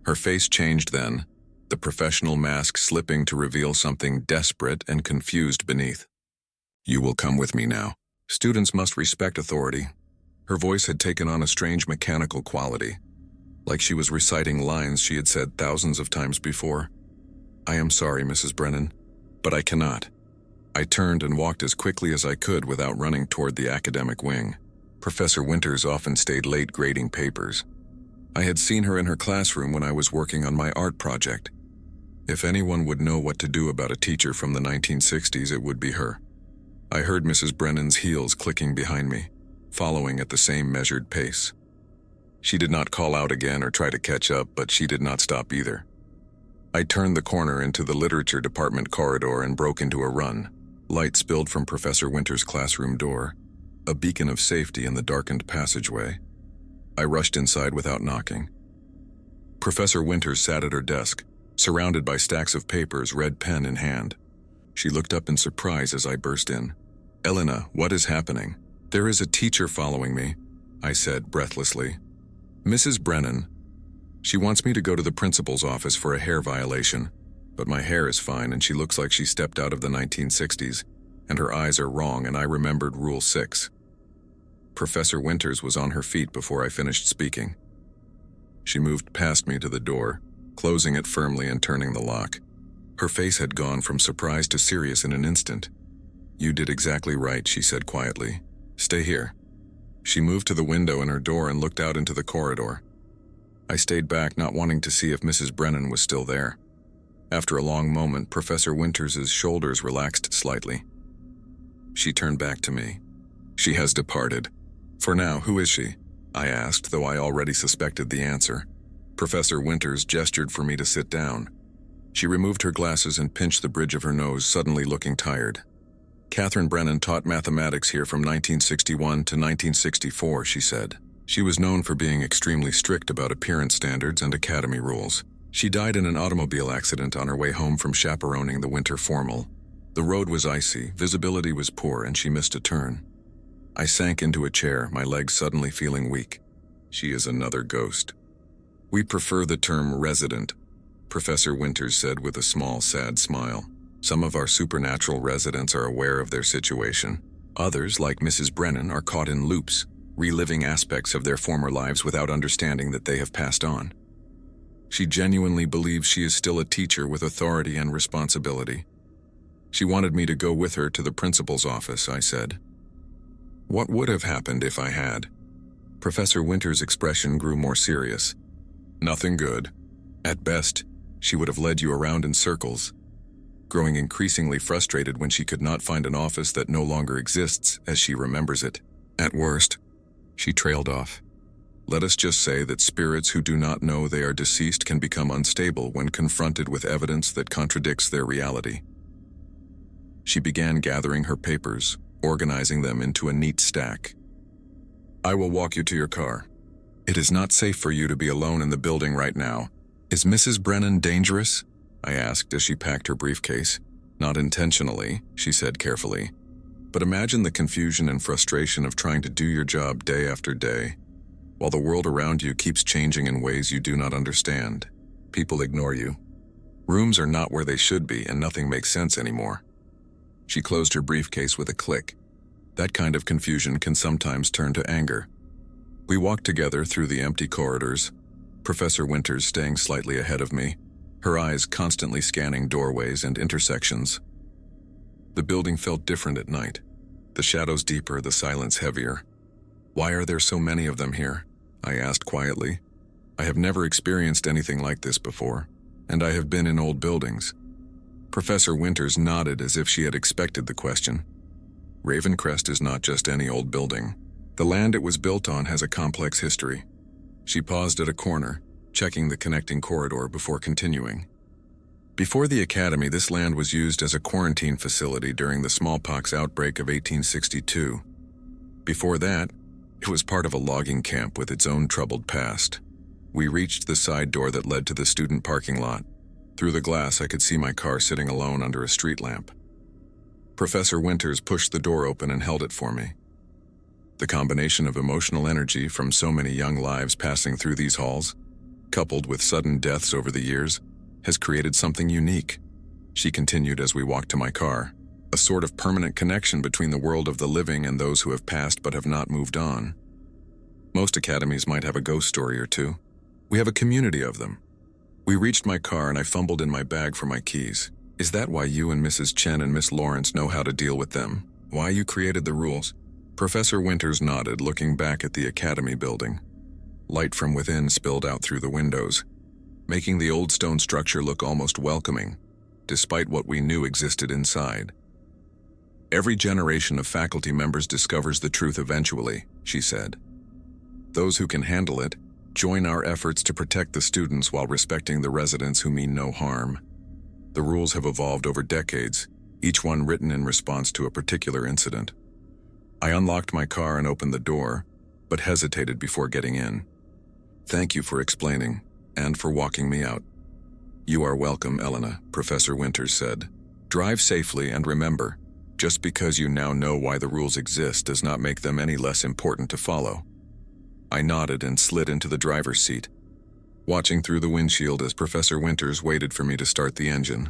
Her face changed then, the professional mask slipping to reveal something desperate and confused beneath. "You will come with me now. Students must respect authority." Her voice had taken on a strange mechanical quality, like she was reciting lines she had said thousands of times before. "I am sorry, Mrs. Brennan, but I cannot." I turned and walked as quickly as I could without running toward the academic wing. Professor Winters often stayed late grading papers. I had seen her in her classroom when I was working on my art project. If anyone would know what to do about a teacher from the 1960s, it would be her. I heard Mrs. Brennan's heels clicking behind me, following at the same measured pace. She did not call out again or try to catch up, but she did not stop either. I turned the corner into the literature department corridor and broke into a run. Light spilled from Professor Winters' classroom door, a beacon of safety in the darkened passageway. I rushed inside without knocking. Professor Winters sat at her desk, surrounded by stacks of papers, red pen in hand. She looked up in surprise as I burst in. "Elena, what is happening?" "There is a teacher following me," I said breathlessly. "Mrs. Brennan. She wants me to go to the principal's office for a hair violation, but my hair is fine and she looks like she stepped out of the 1960s, and her eyes are wrong, and I remembered Rule 6. Professor Winters was on her feet before I finished speaking. She moved past me to the door, closing it firmly and turning the lock. Her face had gone from surprise to serious in an instant. "You did exactly right," she said quietly. "Stay here." She moved to the window in her door and looked out into the corridor. I stayed back, not wanting to see if Mrs. Brennan was still there. After a long moment, Professor Winters' shoulders relaxed slightly. She turned back to me. "She has departed. For now, who is she?" I asked, though I already suspected the answer. Professor Winters gestured for me to sit down. She removed her glasses and pinched the bridge of her nose, suddenly looking tired. "Catherine Brennan taught mathematics here from 1961 to 1964, she said. She was known for being extremely strict about appearance standards and academy rules. She died in an automobile accident on her way home from chaperoning the winter formal. The road was icy, visibility was poor, and she missed a turn." I sank into a chair, my legs suddenly feeling weak. "She is another ghost." "We prefer the term resident," Professor Winters said with a small, sad smile. "Some of our supernatural residents are aware of their situation. Others, like Mrs. Brennan, are caught in loops, reliving aspects of their former lives without understanding that they have passed on. She genuinely believes she is still a teacher with authority and responsibility. She wanted me to go with her to the principal's office," I said. "What would have happened if I had?" Professor Winters' expression grew more serious. "Nothing good. At best, she would have led you around in circles, growing increasingly frustrated when she could not find an office that no longer exists as she remembers it. At worst," she trailed off, "let us just say that spirits who do not know they are deceased can become unstable when confronted with evidence that contradicts their reality." She began gathering her papers, organizing them into a neat stack. "I will walk you to your car. It is not safe for you to be alone in the building right now. Is Mrs. Brennan dangerous?" I asked as she packed her briefcase. "Not intentionally," she said carefully. "But imagine the confusion and frustration of trying to do your job day after day, while the world around you keeps changing in ways you do not understand. People ignore you. Rooms are not where they should be, and nothing makes sense anymore." She closed her briefcase with a click. That kind of confusion can sometimes turn to anger. We walked together through the empty corridors, Professor Winters staying slightly ahead of me, her eyes constantly scanning doorways and intersections. The building felt different at night. The shadows deeper, the silence heavier. "Why are there so many of them here?" I asked quietly. "I have never experienced anything like this before, and I have been in old buildings." Professor Winters nodded as if she had expected the question. "Ravencrest is not just any old building. The land it was built on has a complex history." She paused at a corner, checking the connecting corridor before continuing. "Before the academy, this land was used as a quarantine facility during the smallpox outbreak of 1862. Before that, it was part of a logging camp with its own troubled past." We reached the side door that led to the student parking lot. Through the glass, I could see my car sitting alone under a street lamp. Professor Winters pushed the door open and held it for me. The combination of emotional energy from so many young lives passing through these halls, coupled with sudden deaths over the years, has created something unique. She continued as we walked to my car, a sort of permanent connection between the world of the living and those who have passed but have not moved on. Most academies might have a ghost story or two. We have a community of them. We reached my car and I fumbled in my bag for my keys. Is that why you and Mrs. Chen and Miss Lawrence know how to deal with them? Why you created the rules? Professor Winters nodded, looking back at the academy building. Light from within spilled out through the windows, making the old stone structure look almost welcoming, despite what we knew existed inside. Every generation of faculty members discovers the truth eventually, she said. Those who can handle it join our efforts to protect the students while respecting the residents who mean no harm. The rules have evolved over decades, each one written in response to a particular incident. I unlocked my car and opened the door, but hesitated before getting in. Thank you for explaining, and for walking me out. You are welcome, Elena, Professor Winters said. Drive safely and remember, just because you now know why the rules exist does not make them any less important to follow. I nodded and slid into the driver's seat, watching through the windshield as Professor Winters waited for me to start the engine.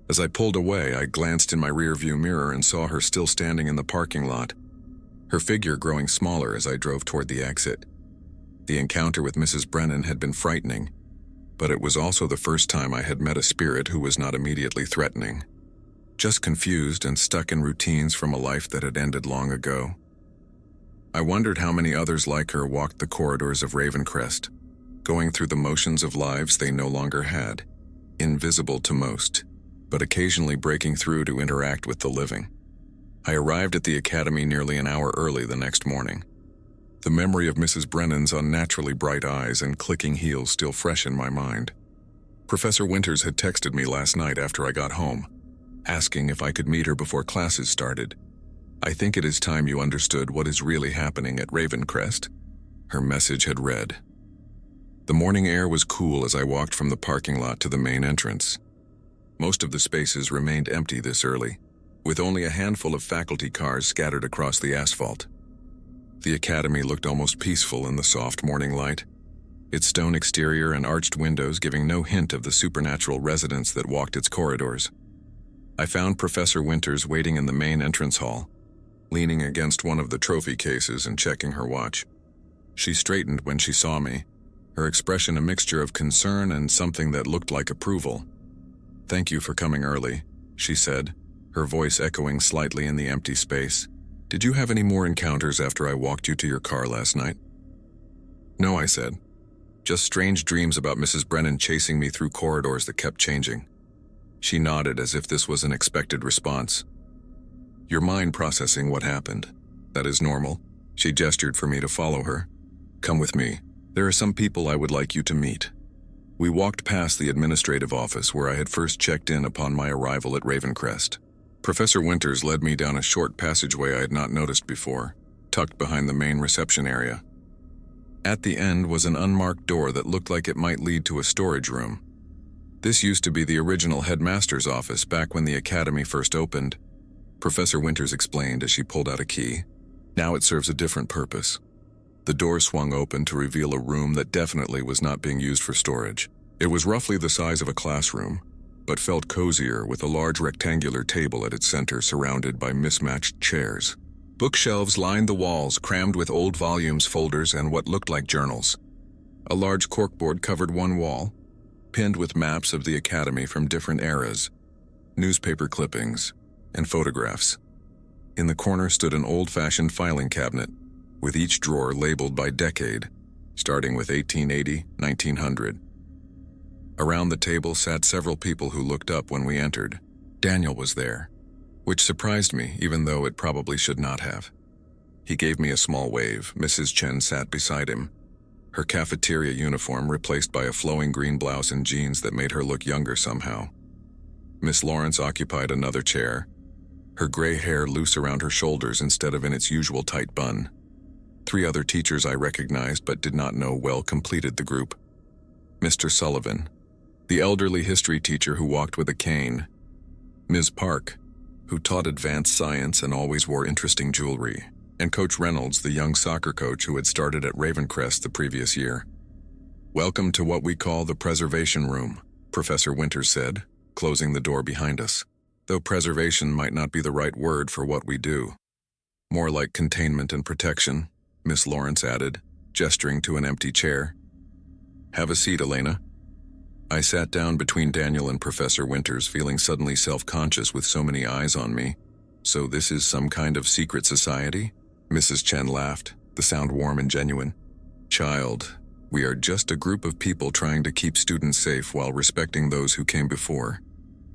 As I pulled away, I glanced in my rearview mirror and saw her still standing in the parking lot, her figure growing smaller as I drove toward the exit. The encounter with Mrs. Brennan had been frightening, but it was also the first time I had met a spirit who was not immediately threatening, just confused and stuck in routines from a life that had ended long ago. I wondered how many others like her walked the corridors of Ravencrest, going through the motions of lives they no longer had, invisible to most, but occasionally breaking through to interact with the living. I arrived at the academy nearly an hour early the next morning. The memory of Mrs. Brennan's unnaturally bright eyes and clicking heels still fresh in my mind. Professor Winters had texted me last night after I got home, asking if I could meet her before classes started. I think it is time you understood what is really happening at Ravencrest, her message had read. The morning air was cool as I walked from the parking lot to the main entrance. Most of the spaces remained empty this early, with only a handful of faculty cars scattered across the asphalt. The academy looked almost peaceful in the soft morning light, its stone exterior and arched windows giving no hint of the supernatural residents that walked its corridors. I found Professor Winters waiting in the main entrance hall, leaning against one of the trophy cases and checking her watch. She straightened when she saw me, her expression a mixture of concern and something that looked like approval. "Thank you for coming early," she said, her voice echoing slightly in the empty space. "Did you have any more encounters after I walked you to your car last night?" "No," I said. "Just strange dreams about Mrs. Brennan chasing me through corridors that kept changing." She nodded as if this was an expected response. "Your mind processing what happened. That is normal." She gestured for me to follow her. "Come with me. There are some people I would like you to meet." We walked past the administrative office where I had first checked in upon my arrival at Ravencrest. Professor Winters led me down a short passageway I had not noticed before, tucked behind the main reception area. At the end was an unmarked door that looked like it might lead to a storage room. This used to be the original headmaster's office back when the academy first opened, Professor Winters explained as she pulled out a key. Now it serves a different purpose. The door swung open to reveal a room that definitely was not being used for storage. It was roughly the size of a classroom, but felt cozier with a large rectangular table at its center surrounded by mismatched chairs. Bookshelves lined the walls, crammed with old volumes, folders, and what looked like journals. A large corkboard covered one wall, pinned with maps of the academy from different eras, newspaper clippings, and photographs. In the corner stood an old-fashioned filing cabinet, with each drawer labeled by decade, starting with 1880, 1900. Around the table sat several people who looked up when we entered. Daniel was there, which surprised me, even though it probably should not have. He gave me a small wave. Mrs. Chen sat beside him, her cafeteria uniform replaced by a flowing green blouse and jeans that made her look younger somehow. Miss Lawrence occupied another chair, her gray hair loose around her shoulders instead of in its usual tight bun. 3 other teachers I recognized but did not know well completed the group. Mr. Sullivan, the elderly history teacher who walked with a cane. Ms. Park, who taught advanced science and always wore interesting jewelry. And Coach Reynolds, the young soccer coach who had started at Ravencrest the previous year. "Welcome to what we call the preservation room," Professor Winters said, closing the door behind us. Though preservation might not be the right word for what we do. More like containment and protection. Miss Lawrence added, gesturing to an empty chair. "Have a seat, Elena." I sat down between Daniel and Professor Winters, feeling suddenly self-conscious with so many eyes on me. "So this is some kind of secret society?" Mrs. Chen laughed, the sound warm and genuine. "Child, we are just a group of people trying to keep students safe while respecting those who came before.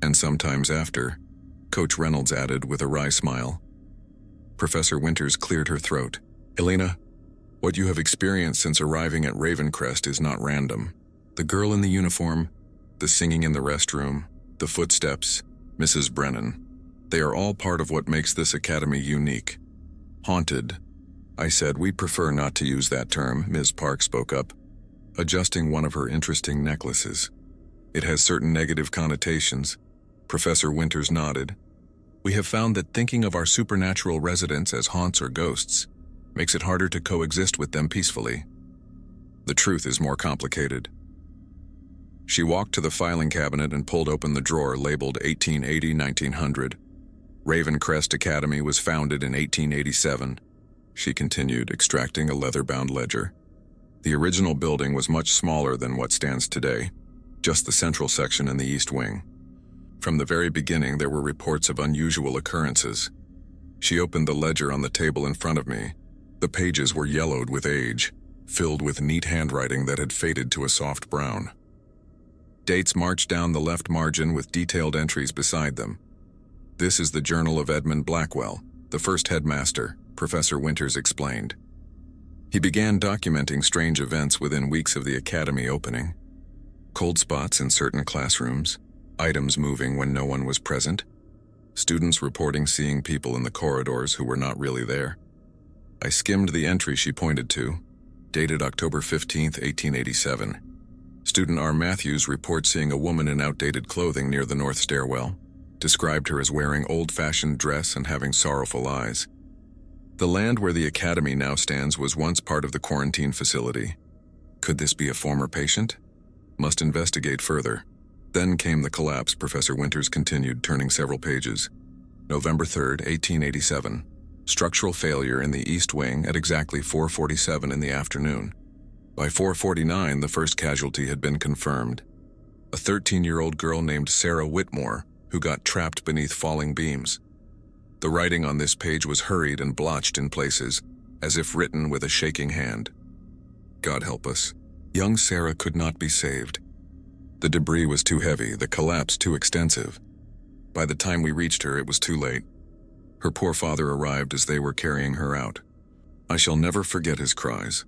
And sometimes after," Coach Reynolds added with a wry smile. Professor Winters cleared her throat. "Elena, what you have experienced since arriving at Ravencrest is not random. The girl in the uniform, the singing in the restroom, the footsteps, Mrs. Brennan, they are all part of what makes this academy unique. Haunted." I said, "We'd prefer not to use that term," Ms. Park spoke up, adjusting one of her interesting necklaces. "It has certain negative connotations." Professor Winters nodded. "We have found that thinking of our supernatural residents as haunts or ghosts makes it harder to coexist with them peacefully. The truth is more complicated." She walked to the filing cabinet and pulled open the drawer labeled 1880-1900. Ravencrest Academy was founded in 1887. She continued, extracting a leather-bound ledger. The original building was much smaller than what stands today, just the central section and the east wing. From the very beginning, there were reports of unusual occurrences. She opened the ledger on the table in front of me. The pages were yellowed with age, filled with neat handwriting that had faded to a soft brown. Dates marched down the left margin with detailed entries beside them. "This is the Journal of Edmund Blackwell, the first headmaster," Professor Winters explained. "He began documenting strange events within weeks of the academy opening. Cold spots in certain classrooms, items moving when no one was present, students reporting seeing people in the corridors who were not really there." I skimmed the entry she pointed to, dated October 15, 1887. Student R. Matthews reports seeing a woman in outdated clothing near the north stairwell, described her as wearing old-fashioned dress and having sorrowful eyes. The land where the academy now stands was once part of the quarantine facility. Could this be a former patient? Must investigate further. Then came the collapse, Professor Winters continued, turning several pages. November 3, 1887. Structural failure in the east wing at exactly 4:47 in the afternoon. By 4:49, the first casualty had been confirmed. A 13-year-old girl named Sarah Whitmore, who got trapped beneath falling beams. The writing on this page was hurried and blotched in places, as if written with a shaking hand. God help us. Young Sarah could not be saved. The debris was too heavy, the collapse too extensive. By the time we reached her, it was too late. Her poor father arrived as they were carrying her out. I shall never forget his cries.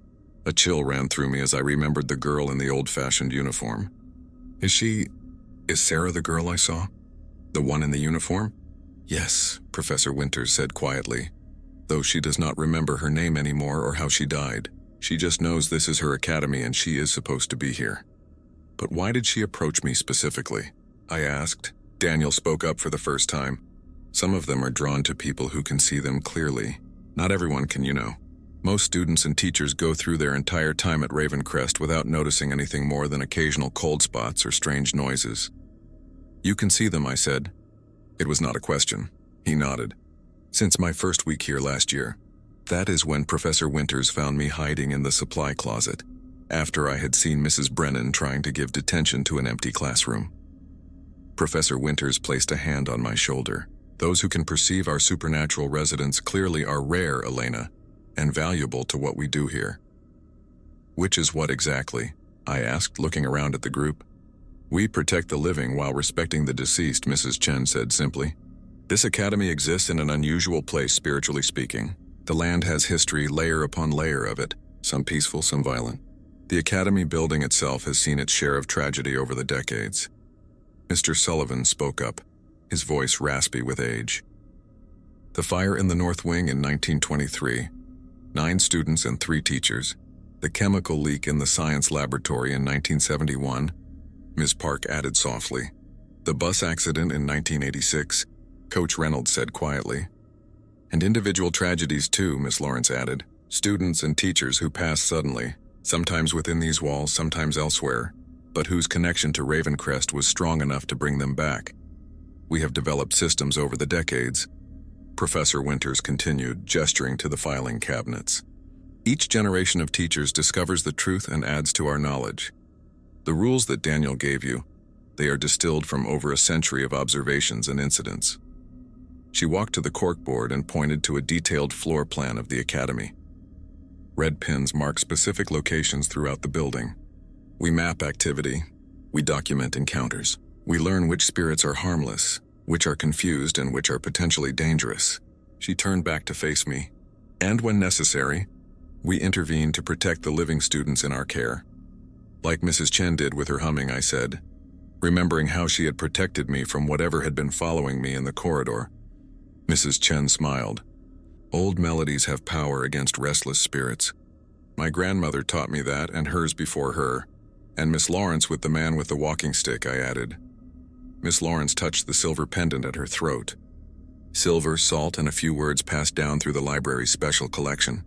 A chill ran through me as I remembered the girl in the old-fashioned uniform. Is Sarah the girl I saw? The one in the uniform? Yes, Professor Winters said quietly. Though she does not remember her name anymore or how she died, she just knows this is her academy and she is supposed to be here. But why did she approach me specifically? I asked. Daniel spoke up for the first time. Some of them are drawn to people who can see them clearly. Not everyone can, you know. Most students and teachers go through their entire time at Ravencrest without noticing anything more than occasional cold spots or strange noises. You can see them, I said. It was not a question. He nodded. Since my first week here last year. That is when Professor Winters found me hiding in the supply closet, after I had seen Mrs. Brennan trying to give detention to an empty classroom. Professor Winters placed a hand on my shoulder. Those who can perceive our supernatural residents clearly are rare, Elena, and valuable to what we do here. Which is what exactly? I asked, looking around at the group. We protect the living while respecting the deceased, Mrs. Chen said simply. This academy exists in an unusual place, spiritually speaking. The land has history, layer upon layer of it, some peaceful, some violent. The academy building itself has seen its share of tragedy over the decades. Mr. Sullivan spoke up, his voice raspy with age. The fire in the North Wing in 1923, 9 students and 3 teachers. The chemical leak in the science laboratory in 1971, Ms. Park added softly. The bus accident in 1986, Coach Reynolds said quietly. And individual tragedies too, Miss Lawrence added. Students and teachers who passed suddenly, sometimes within these walls, sometimes elsewhere, but whose connection to Ravencrest was strong enough to bring them back. We have developed systems over the decades, Professor Winters continued, gesturing to the filing cabinets. Each generation of teachers discovers the truth and adds to our knowledge. The rules that Daniel gave you, they are distilled from over a century of observations and incidents. She walked to the corkboard and pointed to a detailed floor plan of the academy. Red pins mark specific locations throughout the building. We map activity. We document encounters. We learn which spirits are harmless, which are confused, and which are potentially dangerous. She turned back to face me. And when necessary, we intervene to protect the living students in our care. Like Mrs. Chen did with her humming, I said, remembering how she had protected me from whatever had been following me in the corridor. Mrs. Chen smiled. Old melodies have power against restless spirits. My grandmother taught me that, and hers before her. And Miss Lawrence with the man with the walking stick, I added. Miss Lawrence touched the silver pendant at her throat. Silver, salt, and a few words passed down through the library's special collection.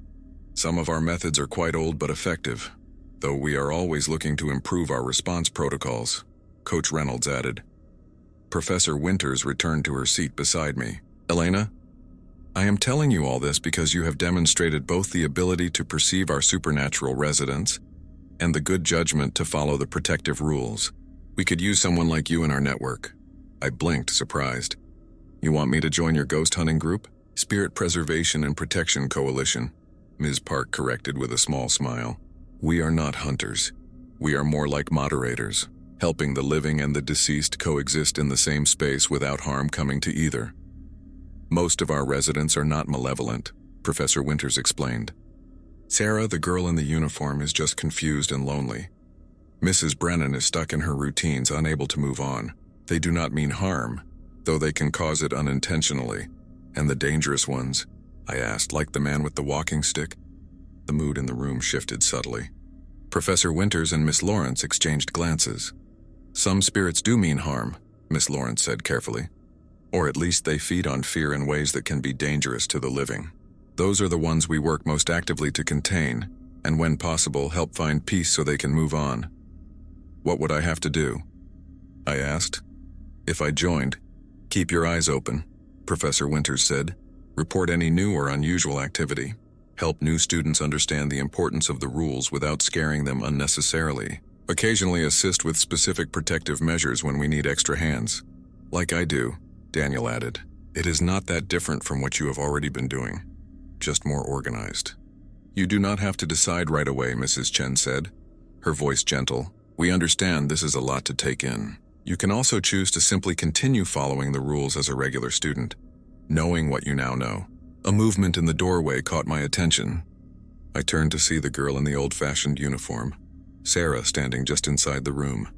Some of our methods are quite old but effective, though we are always looking to improve our response protocols, Coach Reynolds added. Professor Winters returned to her seat beside me. Elena, I am telling you all this because you have demonstrated both the ability to perceive our supernatural residents and the good judgment to follow the protective rules. We could use someone like you in our network. I blinked, surprised. You want me to join your ghost hunting group? Spirit Preservation and Protection Coalition, Ms. Park corrected with a small smile. We are not hunters. We are more like moderators, helping the living and the deceased coexist in the same space without harm coming to either. Most of our residents are not malevolent, Professor Winters explained. Sarah, the girl in the uniform, is just confused and lonely. Mrs. Brennan is stuck in her routines, unable to move on. They do not mean harm, though they can cause it unintentionally. And the dangerous ones? I asked, like the man with the walking stick. The mood in the room shifted subtly. Professor Winters and Miss Lawrence exchanged glances. Some spirits do mean harm, Miss Lawrence said carefully. Or at least they feed on fear in ways that can be dangerous to the living. Those are the ones we work most actively to contain, and when possible, help find peace so they can move on. What would I have to do? I asked. If I joined, keep your eyes open, Professor Winters said. Report any new or unusual activity. Help new students understand the importance of the rules without scaring them unnecessarily. Occasionally assist with specific protective measures when we need extra hands. Like I do, Daniel added. It is not that different from what you have already been doing, just more organized. You do not have to decide right away, Mrs. Chen said, her voice gentle. We understand this is a lot to take in. You can also choose to simply continue following the rules as a regular student, knowing what you now know. A movement in the doorway caught my attention. I turned to see the girl in the old-fashioned uniform, Sarah, standing just inside the room.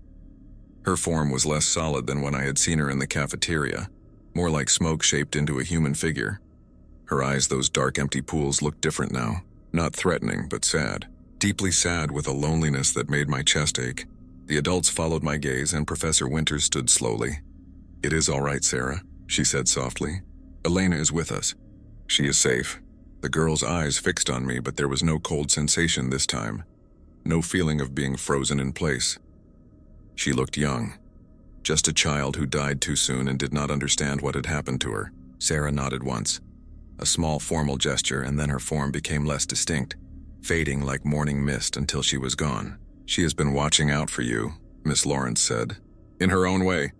Her form was less solid than when I had seen her in the cafeteria, more like smoke shaped into a human figure. Her eyes, those dark empty pools, looked different now, not threatening but sad. Deeply sad, with a loneliness that made my chest ache. The adults followed my gaze and Professor Winters stood slowly. It is all right, Sarah, she said softly. Elena is with us. She is safe. The girl's eyes fixed on me, but there was no cold sensation this time. No feeling of being frozen in place. She looked young. Just a child who died too soon and did not understand what had happened to her. Sarah nodded once. A small formal gesture, and then her form became less distinct, fading like morning mist until she was gone. She has been watching out for you, Miss Lawrence said. In her own way.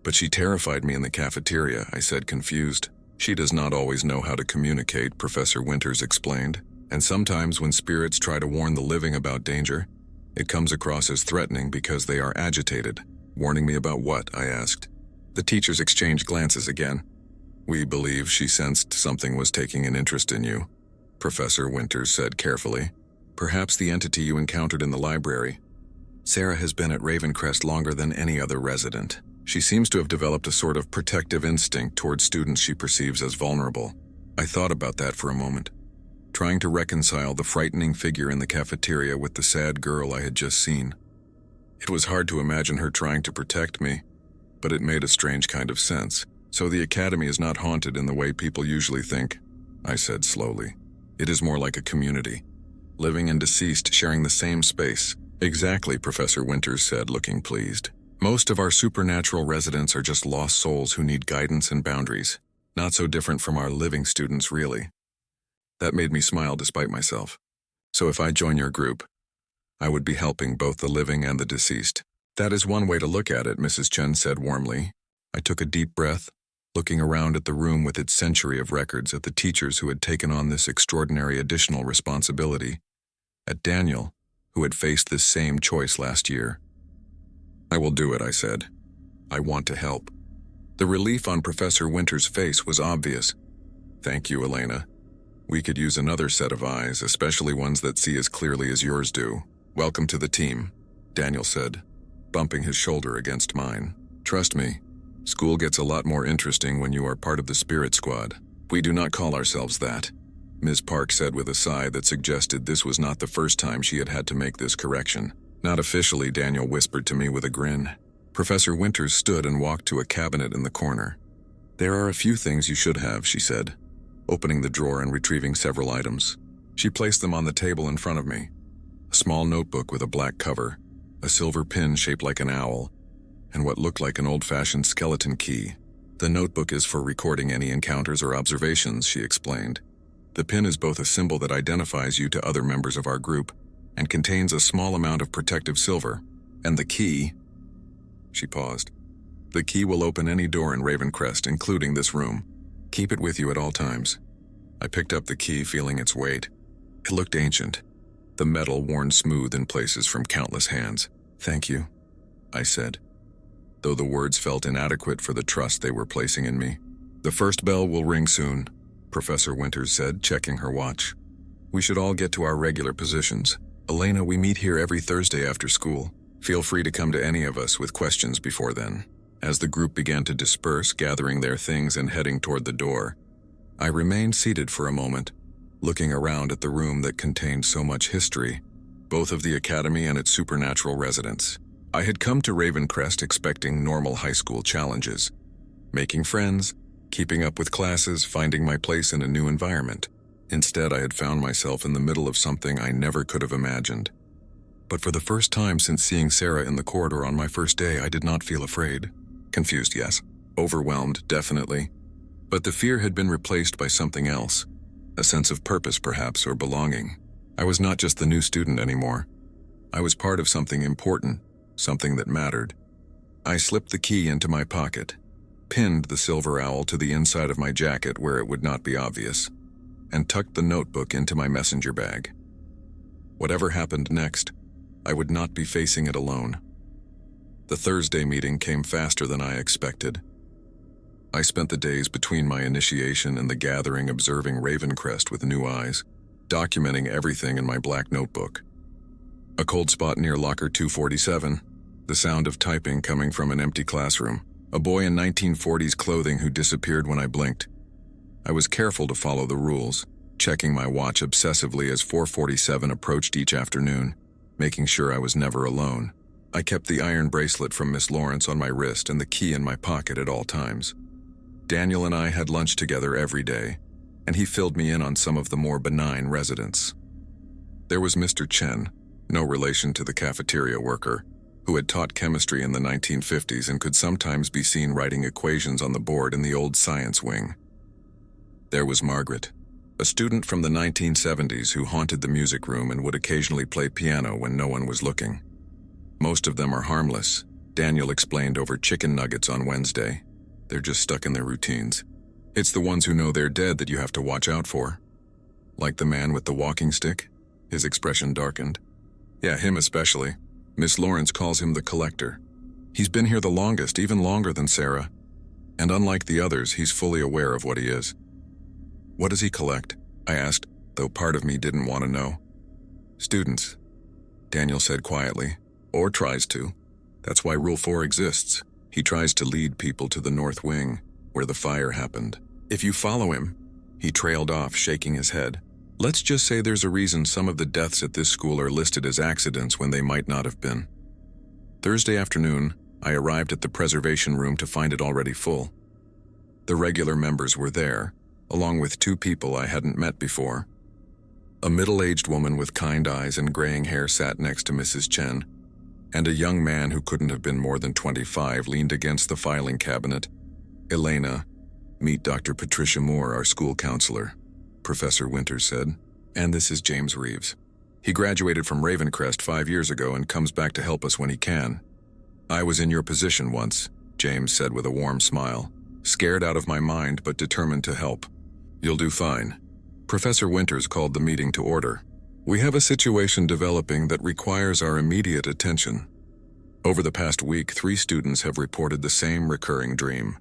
But she terrified me in the cafeteria, I said, confused. She does not always know how to communicate, Professor Winters explained. And sometimes when spirits try to warn the living about danger, it comes across as threatening because they are agitated. Warning me about what? I asked. The teachers exchanged glances again. We believe she sensed something was taking an interest in you, Professor Winters said carefully. Perhaps the entity you encountered in the library. Sarah has been at Ravencrest longer than any other resident. She seems to have developed a sort of protective instinct towards students she perceives as vulnerable. I thought about that for a moment, trying to reconcile the frightening figure in the cafeteria with the sad girl I had just seen. It was hard to imagine her trying to protect me, but it made a strange kind of sense. So the academy is not haunted in the way people usually think, I said slowly. It is more like a community, living and deceased sharing the same space. Exactly, Professor Winters said, looking pleased. Most of our supernatural residents are just lost souls who need guidance and boundaries. Not so different from our living students, really. That made me smile despite myself. So if I join your group, I would be helping both the living and the deceased. That is one way to look at it, Mrs. Chen said warmly. I took a deep breath, looking around at the room with its century of records, at the teachers who had taken on this extraordinary additional responsibility, at Daniel, who had faced this same choice last year. I will do it, I said. I want to help. The relief on Professor Winter's face was obvious. Thank you, Elena. We could use another set of eyes, especially ones that see as clearly as yours do. Welcome to the team, Daniel said, bumping his shoulder against mine. Trust me, school gets a lot more interesting when you are part of the Spirit Squad. We do not call ourselves that, Ms. Park said with a sigh that suggested this was not the first time she had had to make this correction. Not officially, Daniel whispered to me with a grin. Professor Winters stood and walked to a cabinet in the corner. There are a few things you should have, she said, opening the drawer and retrieving several items. She placed them on the table in front of me. A small notebook with a black cover, a silver pin shaped like an owl, and what looked like an old-fashioned skeleton key. The notebook is for recording any encounters or observations, she explained. The pin is both a symbol that identifies you to other members of our group and contains a small amount of protective silver. And the key... She paused. The key will open any door in Ravencrest, including this room. Keep it with you at all times. I picked up the key, feeling its weight. It looked ancient, the metal worn smooth in places from countless hands. Thank you, I said, though the words felt inadequate for the trust they were placing in me. The first bell will ring soon, Professor Winters said, checking her watch. We should all get to our regular positions. Elena, we meet here every Thursday after school. Feel free to come to any of us with questions before then. As the group began to disperse, gathering their things and heading toward the door, I remained seated for a moment, looking around at the room that contained so much history, both of the academy and its supernatural residents. I had come to Ravencrest expecting normal high school challenges, making friends, keeping up with classes, finding my place in a new environment. Instead, I had found myself in the middle of something I never could have imagined. But for the first time since seeing Sarah in the corridor on my first day, I did not feel afraid. Confused, yes. Overwhelmed, definitely. But the fear had been replaced by something else. A sense of purpose, perhaps, or belonging. I was not just the new student anymore. I was part of something important, something that mattered. I slipped the key into my pocket, pinned the silver owl to the inside of my jacket where it would not be obvious, and tucked the notebook into my messenger bag. Whatever happened next, I would not be facing it alone. The Thursday meeting came faster than I expected. I spent the days between my initiation and the gathering observing Ravencrest with new eyes, documenting everything in my black notebook. A cold spot near locker 247, the sound of typing coming from an empty classroom, a boy in 1940s clothing who disappeared when I blinked. I was careful to follow the rules, checking my watch obsessively as 4:47 approached each afternoon, making sure I was never alone. I kept the iron bracelet from Miss Lawrence on my wrist and the key in my pocket at all times. Daniel and I had lunch together every day, and he filled me in on some of the more benign residents. There was Mr. Chen, no relation to the cafeteria worker, who had taught chemistry in the 1950s and could sometimes be seen writing equations on the board in the old science wing. There was Margaret, a student from the 1970s who haunted the music room and would occasionally play piano when no one was looking. Most of them are harmless, Daniel explained over chicken nuggets on Wednesday. They're just stuck in their routines. It's the ones who know they're dead that you have to watch out for. Like the man with the walking stick? His expression darkened. Yeah, him especially. Miss Lawrence calls him the collector. He's been here the longest, even longer than Sarah. And unlike the others, he's fully aware of what he is. What does he collect? I asked, though part of me didn't want to know. Students, Daniel said quietly. Or tries to. That's why Rule 4 exists. He tries to lead people to the North Wing, where the fire happened. If you follow him, he trailed off, shaking his head. Let's just say there's a reason some of the deaths at this school are listed as accidents when they might not have been. Thursday afternoon, I arrived at the preservation room to find it already full. The regular members were there, along with two people I hadn't met before. A middle-aged woman with kind eyes and graying hair sat next to Mrs. Chen, and a young man who couldn't have been more than 25 leaned against the filing cabinet. Elena, meet Dr. Patricia Moore, our school counselor, Professor Winters said. And this is James Reeves. He graduated from Ravencrest 5 years ago and comes back to help us when he can. I was in your position once, James said with a warm smile. Scared out of my mind, but determined to help. You'll do fine. Professor Winters called the meeting to order. We have a situation developing that requires our immediate attention. Over the past week, 3 students have reported the same recurring dream.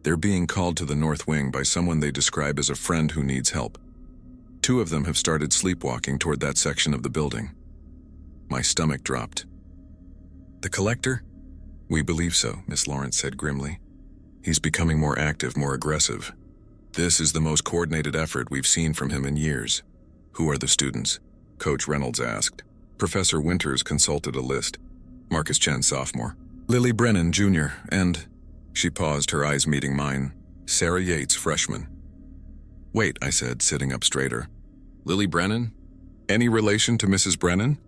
They're being called to the North Wing by someone they describe as a friend who needs help. 2 of them have started sleepwalking toward that section of the building. My stomach dropped. The collector? We believe so, Miss Lawrence said grimly. He's becoming more active, more aggressive. This is the most coordinated effort we've seen from him in years. Who are the students? Coach Reynolds asked. Professor Winters consulted a list. Marcus Chen, sophomore. Lily Brennan, junior, and... She paused, her eyes meeting mine. Sarah Yates, freshman. Wait, I said, sitting up straighter. Lily Brennan? Any relation to Mrs. Brennan?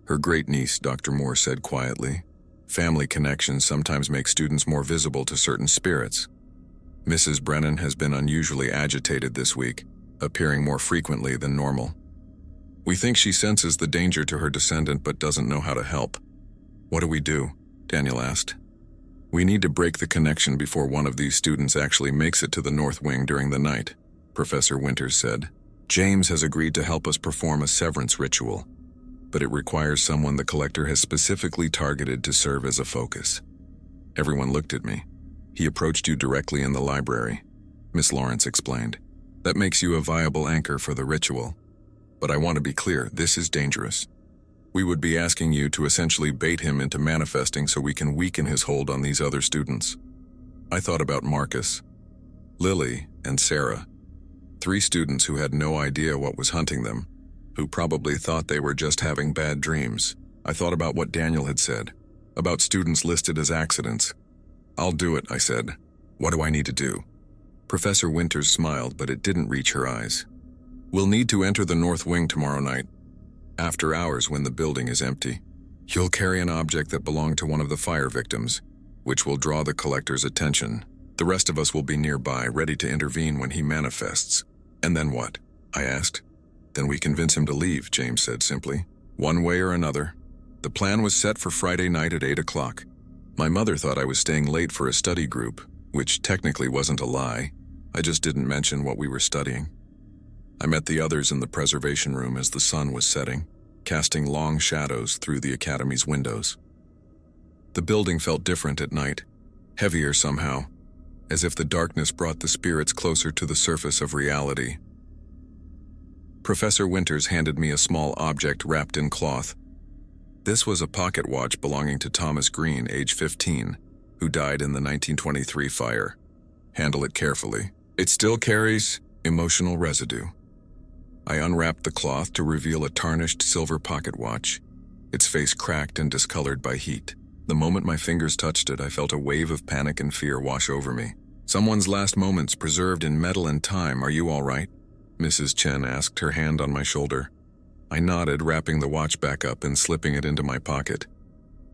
Her great-niece, Dr. Moore said quietly. Family connections sometimes make students more visible to certain spirits. Mrs. Brennan has been unusually agitated this week, appearing more frequently than normal. We think she senses the danger to her descendant but doesn't know how to help. What do we do? Daniel asked. We need to break the connection before one of these students actually makes it to the North Wing during the night, Professor Winters said. James has agreed to help us perform a severance ritual, but it requires someone the collector has specifically targeted to serve as a focus. Everyone looked at me. He approached you directly in the library, Miss Lawrence explained. That makes you a viable anchor for the ritual. But I want to be clear, this is dangerous. We would be asking you to essentially bait him into manifesting so we can weaken his hold on these other students. I thought about Marcus, Lily, and Sarah. 3 students who had no idea what was hunting them, who probably thought they were just having bad dreams. I thought about what Daniel had said, about students listed as accidents. I'll do it, I said. What do I need to do? Professor Winters smiled, but it didn't reach her eyes. We'll need to enter the North Wing tomorrow night, after hours when the building is empty. You'll carry an object that belonged to one of the fire victims, which will draw the collector's attention. The rest of us will be nearby, ready to intervene when he manifests. And then what? I asked. Then we convince him to leave, James said simply. One way or another. The plan was set for Friday night at 8 o'clock. My mother thought I was staying late for a study group, which technically wasn't a lie. I just didn't mention what we were studying. I met the others in the preservation room as the sun was setting, casting long shadows through the academy's windows. The building felt different at night, heavier somehow, as if the darkness brought the spirits closer to the surface of reality. Professor Winters handed me a small object wrapped in cloth. This was a pocket watch belonging to Thomas Green, age 15, who died in the 1923 fire. Handle it carefully. It still carries emotional residue. I unwrapped the cloth to reveal a tarnished silver pocket watch, its face cracked and discolored by heat. The moment my fingers touched it, I felt a wave of panic and fear wash over me. Someone's last moments preserved in metal and time. Are you all right? Mrs. Chen asked, her hand on my shoulder. I nodded, wrapping the watch back up and slipping it into my pocket.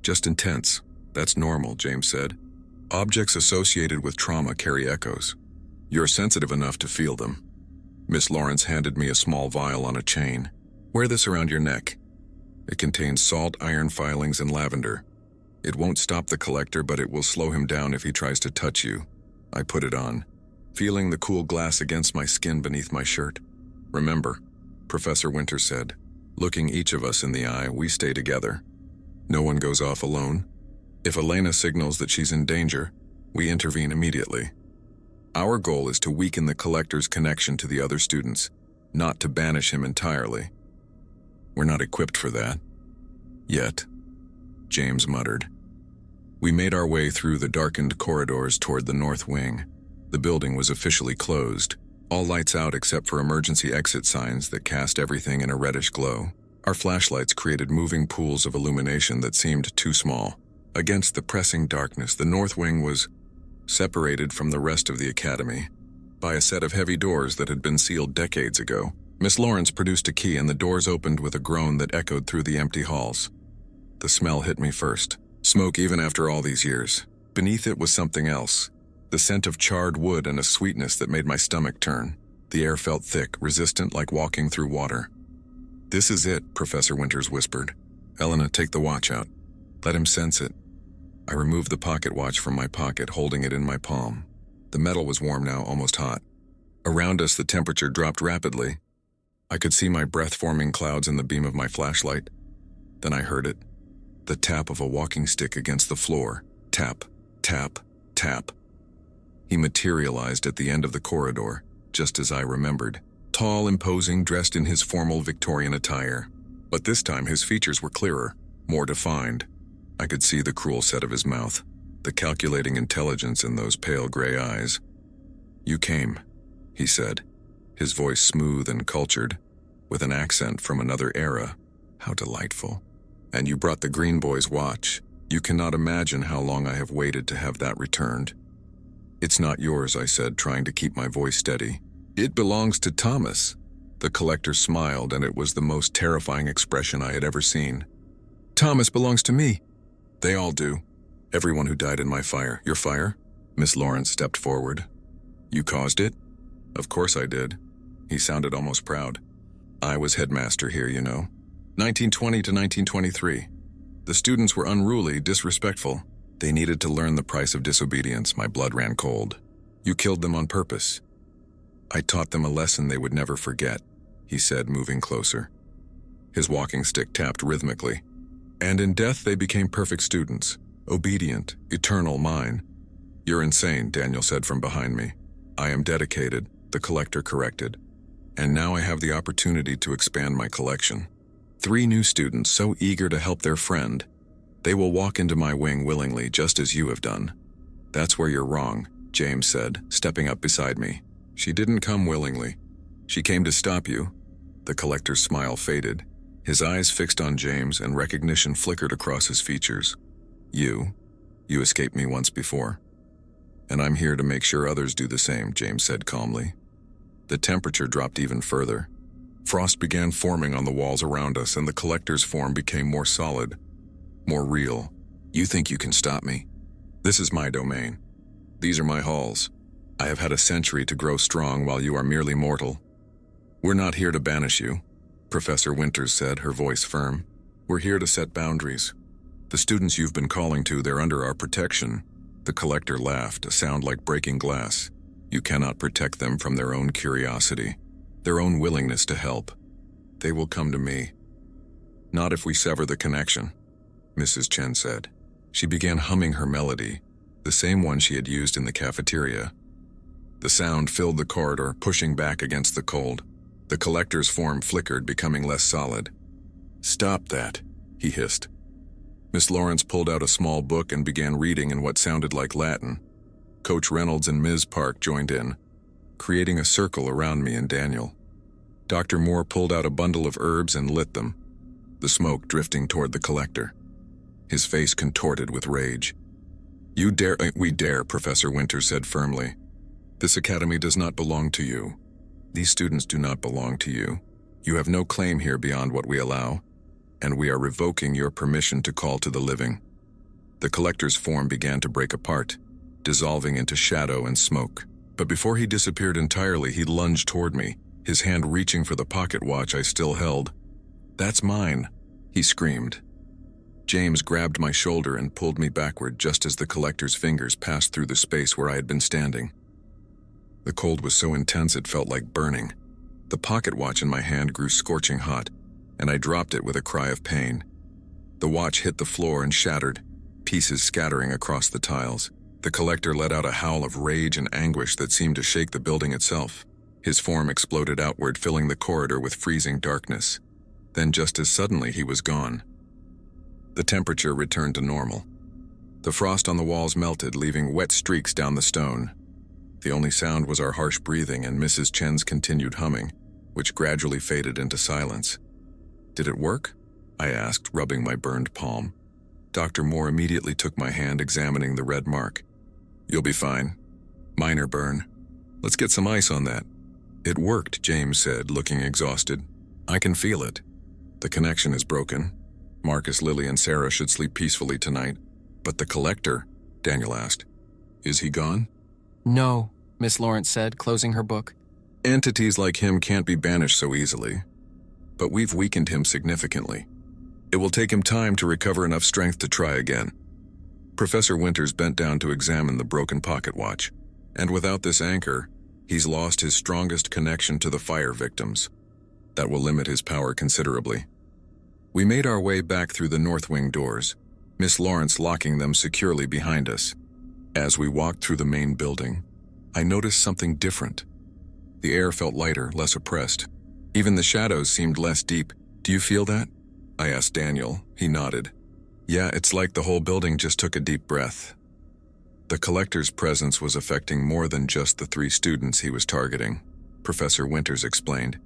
Just intense. That's normal, James said. Objects associated with trauma carry echoes. You're sensitive enough to feel them. Miss Lawrence handed me a small vial on a chain. Wear this around your neck. It contains salt, iron filings, and lavender. It won't stop the collector, but it will slow him down if he tries to touch you. I put it on, feeling the cool glass against my skin beneath my shirt. Remember, Professor Winters said, looking each of us in the eye, we stay together. No one goes off alone. If Elena signals that she's in danger, we intervene immediately. Our goal is to weaken the collector's connection to the other students, not to banish him entirely. We're not equipped for that. Yet, James muttered. We made our way through the darkened corridors toward the North Wing. The building was officially closed, all lights out except for emergency exit signs that cast everything in a reddish glow. Our flashlights created moving pools of illumination that seemed too small. Against the pressing darkness, the North Wing was separated from the rest of the academy by a set of heavy doors that had been sealed decades ago. Miss Lawrence produced a key and the doors opened with a groan that echoed through the empty halls. The smell hit me first. Smoke even after all these years. Beneath it was something else. The scent of charred wood and a sweetness that made my stomach turn. The air felt thick, resistant like walking through water. "This is it," Professor Winters whispered. "Elena, take the watch out. Let him sense it." I removed the pocket watch from my pocket, holding it in my palm. The metal was warm now, almost hot. Around us, the temperature dropped rapidly. I could see my breath forming clouds in the beam of my flashlight. Then I heard it. The tap of a walking stick against the floor. Tap, tap, tap. He materialized at the end of the corridor, just as I remembered. Tall, imposing, dressed in his formal Victorian attire. But this time his features were clearer, more defined. I could see the cruel set of his mouth, the calculating intelligence in those pale gray eyes. "You came," he said, his voice smooth and cultured, with an accent from another era. How delightful. "And you brought the Green Boy's watch. You cannot imagine how long I have waited to have that returned." "It's not yours," I said, trying to keep my voice steady. "It belongs to Thomas." The collector smiled, and it was the most terrifying expression I had ever seen. "Thomas belongs to me." "They all do. Everyone who died in my fire." "Your fire?" Miss Lawrence stepped forward. "You caused it?" "Of course I did." He sounded almost proud. "I was headmaster here, you know. 1920 to 1923. The students were unruly, disrespectful. They needed to learn the price of disobedience." My blood ran cold. "You killed them on purpose." "I taught them a lesson they would never forget," he said, moving closer. His walking stick tapped rhythmically. "And in death they became perfect students, obedient, eternal mine." "You're insane," Daniel said from behind me. "I am dedicated," the collector corrected. "And now I have the opportunity to expand my collection. 3 new students so eager to help their friend. They will walk into my wing willingly, just as you have done." "That's where you're wrong," James said, stepping up beside me. "She didn't come willingly. She came to stop you." The collector's smile faded. His eyes fixed on James, and recognition flickered across his features. You escaped me once before. And I'm here to make sure others do the same," James said calmly. The temperature dropped even further. Frost began forming on the walls around us, and the collector's form became more solid, more real. "You think you can stop me? This is my domain. These are my halls. I have had a century to grow strong while you are merely mortal." "We're not here to banish you," Professor Winters said, her voice firm. "We're here to set boundaries. The students you've been calling to, they're under our protection." The collector laughed, a sound like breaking glass. "You cannot protect them from their own curiosity, their own willingness to help. They will come to me." "Not if we sever the connection," Mrs. Chen said. She began humming her melody, the same one she had used in the cafeteria. The sound filled the corridor, pushing back against the cold. The collector's form flickered, becoming less solid. "Stop that," he hissed. Miss Lawrence pulled out a small book and began reading in what sounded like Latin. Coach Reynolds and Ms. Park joined in, creating a circle around me and Daniel. Dr. Moore pulled out a bundle of herbs and lit them, the smoke drifting toward the collector. His face contorted with rage. "You dare—" "We dare," Professor Winters said firmly. "This academy does not belong to you. These students do not belong to you. You have no claim here beyond what we allow, and we are revoking your permission to call to the living." The collector's form began to break apart, dissolving into shadow and smoke. But before he disappeared entirely, he lunged toward me, his hand reaching for the pocket watch I still held. "That's mine," he screamed. James grabbed my shoulder and pulled me backward just as the collector's fingers passed through the space where I had been standing. The cold was so intense it felt like burning. The pocket watch in my hand grew scorching hot, and I dropped it with a cry of pain. The watch hit the floor and shattered, pieces scattering across the tiles. The collector let out a howl of rage and anguish that seemed to shake the building itself. His form exploded outward, filling the corridor with freezing darkness. Then just as suddenly he was gone. The temperature returned to normal. The frost on the walls melted, leaving wet streaks down the stone. The only sound was our harsh breathing and Mrs. Chen's continued humming, which gradually faded into silence. "Did it work?" I asked, rubbing my burned palm. Dr. Moore immediately took my hand, examining the red mark. "You'll be fine. Minor burn. Let's get some ice on that." "It worked," James said, looking exhausted. "I can feel it. The connection is broken. Marcus, Lily, and Sarah should sleep peacefully tonight. But the collector?" Daniel asked. "Is he gone?" "No," Miss Lawrence said, closing her book. "Entities like him can't be banished so easily. but we've weakened him significantly. It will take him time to recover enough strength to try again." Professor Winters bent down to examine the broken pocket watch. "And without this anchor, he's lost his strongest connection to the fire victims. That will limit his power considerably." We made our way back through the north wing doors, Miss Lawrence locking them securely behind us. As we walked through the main building, I noticed something different. The air felt lighter, less oppressed. Even the shadows seemed less deep. "Do you feel that?" I asked Daniel. He nodded. "Yeah, it's like the whole building just took a deep breath." The collector's presence was affecting more than just the 3 students he was targeting, Professor Winters explained.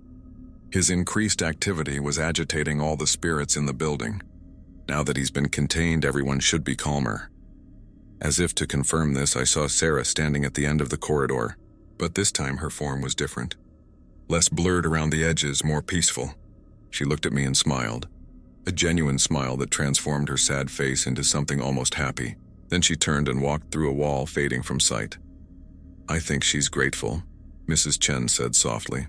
His increased activity was agitating all the spirits in the building. Now that he's been contained, everyone should be calmer. As if to confirm this, I saw Sarah standing at the end of the corridor, but this time her form was different. Less blurred around the edges, more peaceful. She looked at me and smiled. A genuine smile that transformed her sad face into something almost happy. Then she turned and walked through a wall, fading from sight. "I think she's grateful," Mrs. Chen said softly.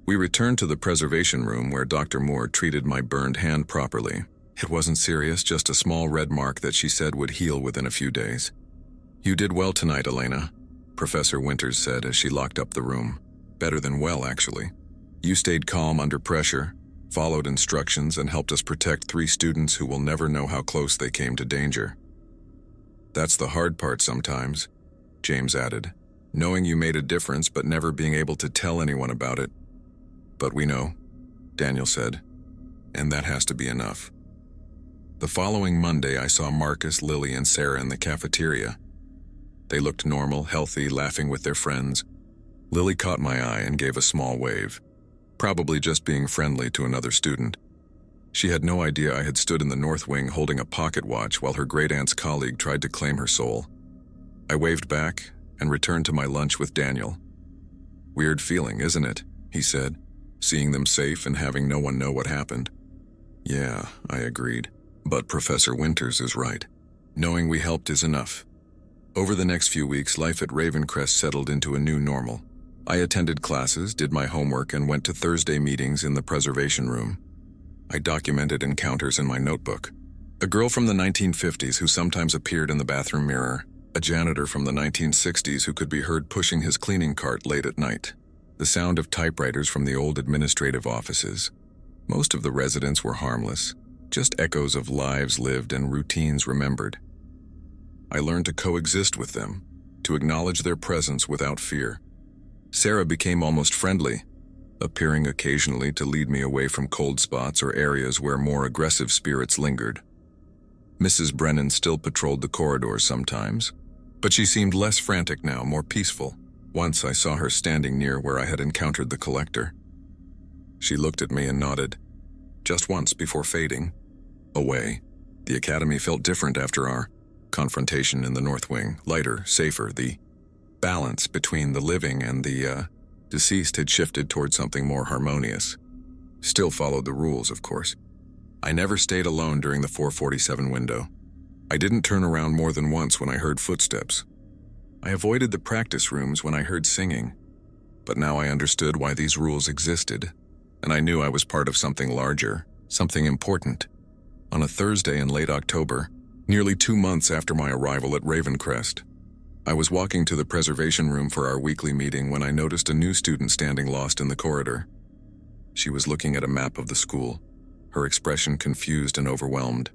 We returned to the preservation room where Dr. Moore treated my burned hand properly. It wasn't serious, just a small red mark that she said would heal within a few days. "You did well tonight, Elena," Professor Winters said as she locked up the room. "Better than well, actually. You stayed calm under pressure, followed instructions, and helped us protect 3 students who will never know how close they came to danger." "That's the hard part sometimes," James added. "Knowing you made a difference but never being able to tell anyone about it." "But we know," Daniel said, "and that has to be enough." The following Monday, I saw Marcus, Lily, and Sarah in the cafeteria. They looked normal, healthy, laughing with their friends. Lily caught my eye and gave a small wave, probably just being friendly to another student. She had no idea I had stood in the north wing holding a pocket watch while her great-aunt's colleague tried to claim her soul. I waved back and returned to my lunch with Daniel. "Weird feeling, isn't it?" he said, seeing them safe and having no one know what happened. "Yeah," I agreed. "But Professor Winters is right. Knowing we helped is enough." Over the next few weeks, life at Ravencrest settled into a new normal. I attended classes, did my homework, and went to Thursday meetings in the preservation room. I documented encounters in my notebook. A girl from the 1950s who sometimes appeared in the bathroom mirror. A janitor from the 1960s who could be heard pushing his cleaning cart late at night. The sound of typewriters from the old administrative offices. Most of the residents were harmless, just echoes of lives lived and routines remembered. I learned to coexist with them, to acknowledge their presence without fear. Sarah became almost friendly, appearing occasionally to lead me away from cold spots or areas where more aggressive spirits lingered. Mrs. Brennan still patrolled the corridors sometimes, but she seemed less frantic now, more peaceful. Once I saw her standing near where I had encountered the collector. She looked at me and nodded, just once before fading away. The academy felt different after our confrontation in the North Wing, lighter, safer. The balance between the living and the deceased had shifted toward something more harmonious. Still followed the rules, of course. I never stayed alone during the 447 window. I didn't turn around more than once when I heard footsteps. I avoided the practice rooms when I heard singing, but now I understood why these rules existed, and I knew I was part of something larger, something important. On a Thursday in late October, nearly 2 months after my arrival at Ravencrest, I was walking to the preservation room for our weekly meeting when I noticed a new student standing lost in the corridor. She was looking at a map of the school, her expression confused and overwhelmed.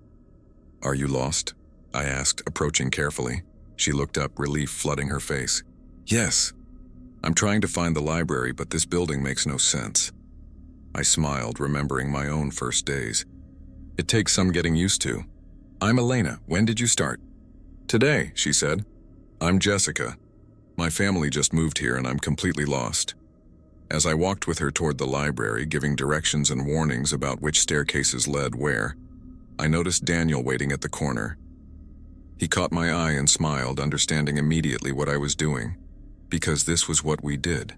"Are you lost?" I asked, approaching carefully. She looked up, relief flooding her face. "Yes. I'm trying to find the library, but this building makes no sense." I smiled, remembering my own first days. "It takes some getting used to." "I'm Elena. When did you start?" "Today," she said. "I'm Jessica. My family just moved here and I'm completely lost." As I walked with her toward the library, giving directions and warnings about which staircases led where, I noticed Daniel waiting at the corner. He caught my eye and smiled, understanding immediately what I was doing, because this was what we did.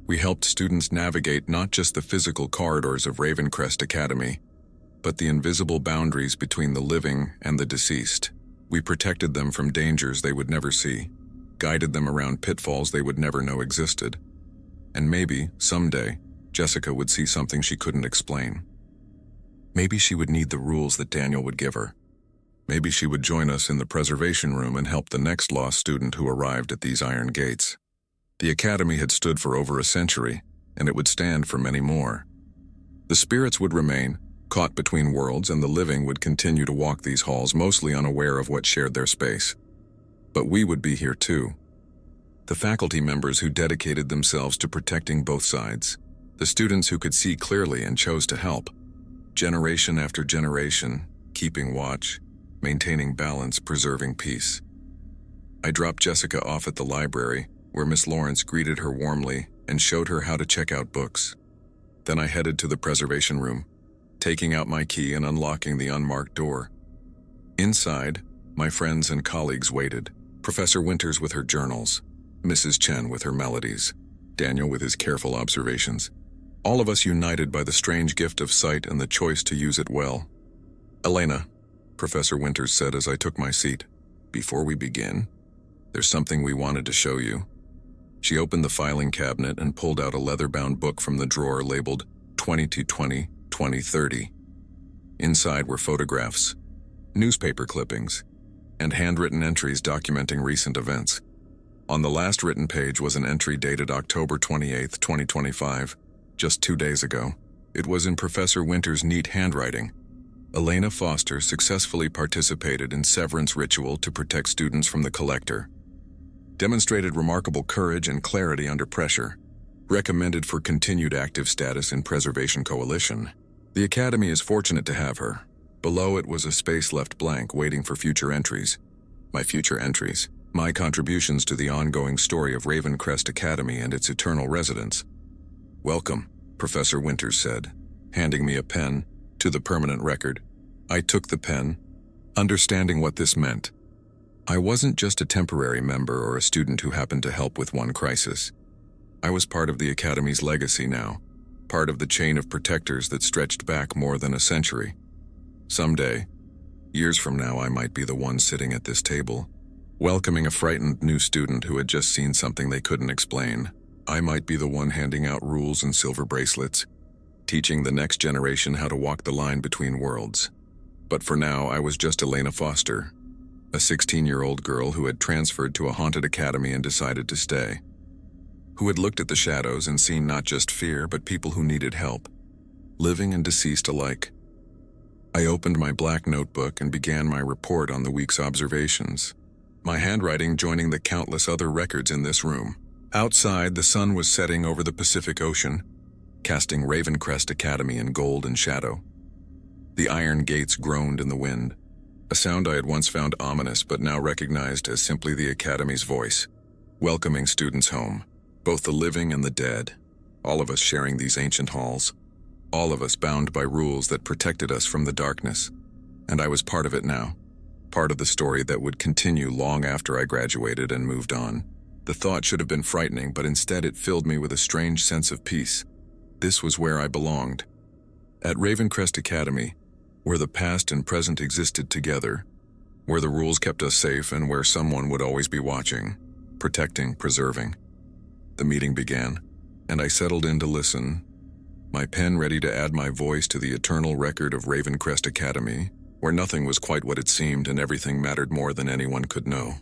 We helped students navigate not just the physical corridors of Ravencrest Academy, but the invisible boundaries between the living and the deceased. We protected them from dangers they would never see, guided them around pitfalls they would never know existed, and maybe, someday, Jessica would see something she couldn't explain. Maybe she would need the rules that Daniel would give her. Maybe she would join us in the preservation room and help the next lost student who arrived at these iron gates. The academy had stood for over a century, and it would stand for many more. The spirits would remain, caught between worlds, and the living would continue to walk these halls, mostly unaware of what shared their space. But we would be here too. The faculty members who dedicated themselves to protecting both sides. The students who could see clearly and chose to help. Generation after generation, keeping watch, maintaining balance, preserving peace. I dropped Jessica off at the library, where Miss Lawrence greeted her warmly and showed her how to check out books. Then I headed to the preservation room, taking out my key and unlocking the unmarked door. Inside, my friends and colleagues waited. Professor Winters with her journals, Mrs. Chen with her melodies, Daniel with his careful observations. All of us united by the strange gift of sight and the choice to use it well. "Elena," Professor Winters said as I took my seat, "before we begin, there's something we wanted to show you." She opened the filing cabinet and pulled out a leather-bound book from the drawer labeled 2020, 2030. Inside were photographs, newspaper clippings, and handwritten entries documenting recent events. On the last written page was an entry dated October 28, 2025, just 2 days ago. It was in Professor Winters' neat handwriting. Elena Foster successfully participated in severance ritual to protect students from the collector. Demonstrated remarkable courage and clarity under pressure. Recommended for continued active status in Preservation Coalition. The Academy is fortunate to have her. Below it was a space left blank waiting for future entries. My future entries. My contributions to the ongoing story of Ravencrest Academy and its eternal residents. "Welcome," Professor Winters said, handing me a pen, to the permanent record. I took the pen, understanding what this meant. I wasn't just a temporary member or a student who happened to help with one crisis. I was part of the Academy's legacy now, part of the chain of protectors that stretched back more than a century. Someday, years from now, I might be the one sitting at this table, welcoming a frightened new student who had just seen something they couldn't explain. I might be the one handing out rules and silver bracelets, teaching the next generation how to walk the line between worlds. But for now, I was just Elena Foster, a 16-year-old girl who had transferred to a haunted academy and decided to stay, who had looked at the shadows and seen not just fear, but people who needed help, living and deceased alike. I opened my black notebook and began my report on the week's observations, my handwriting joining the countless other records in this room. Outside, the sun was setting over the Pacific Ocean, casting Ravencrest Academy in gold and shadow. The iron gates groaned in the wind, a sound I had once found ominous but now recognized as simply the Academy's voice, welcoming students home, both the living and the dead, all of us sharing these ancient halls, all of us bound by rules that protected us from the darkness. And I was part of it now, part of the story that would continue long after I graduated and moved on. The thought should have been frightening, but instead it filled me with a strange sense of peace. This was where I belonged. At Ravencrest Academy, where the past and present existed together, where the rules kept us safe and where someone would always be watching, protecting, preserving. The meeting began, and I settled in to listen, my pen ready to add my voice to the eternal record of Ravencrest Academy, where nothing was quite what it seemed and everything mattered more than anyone could know.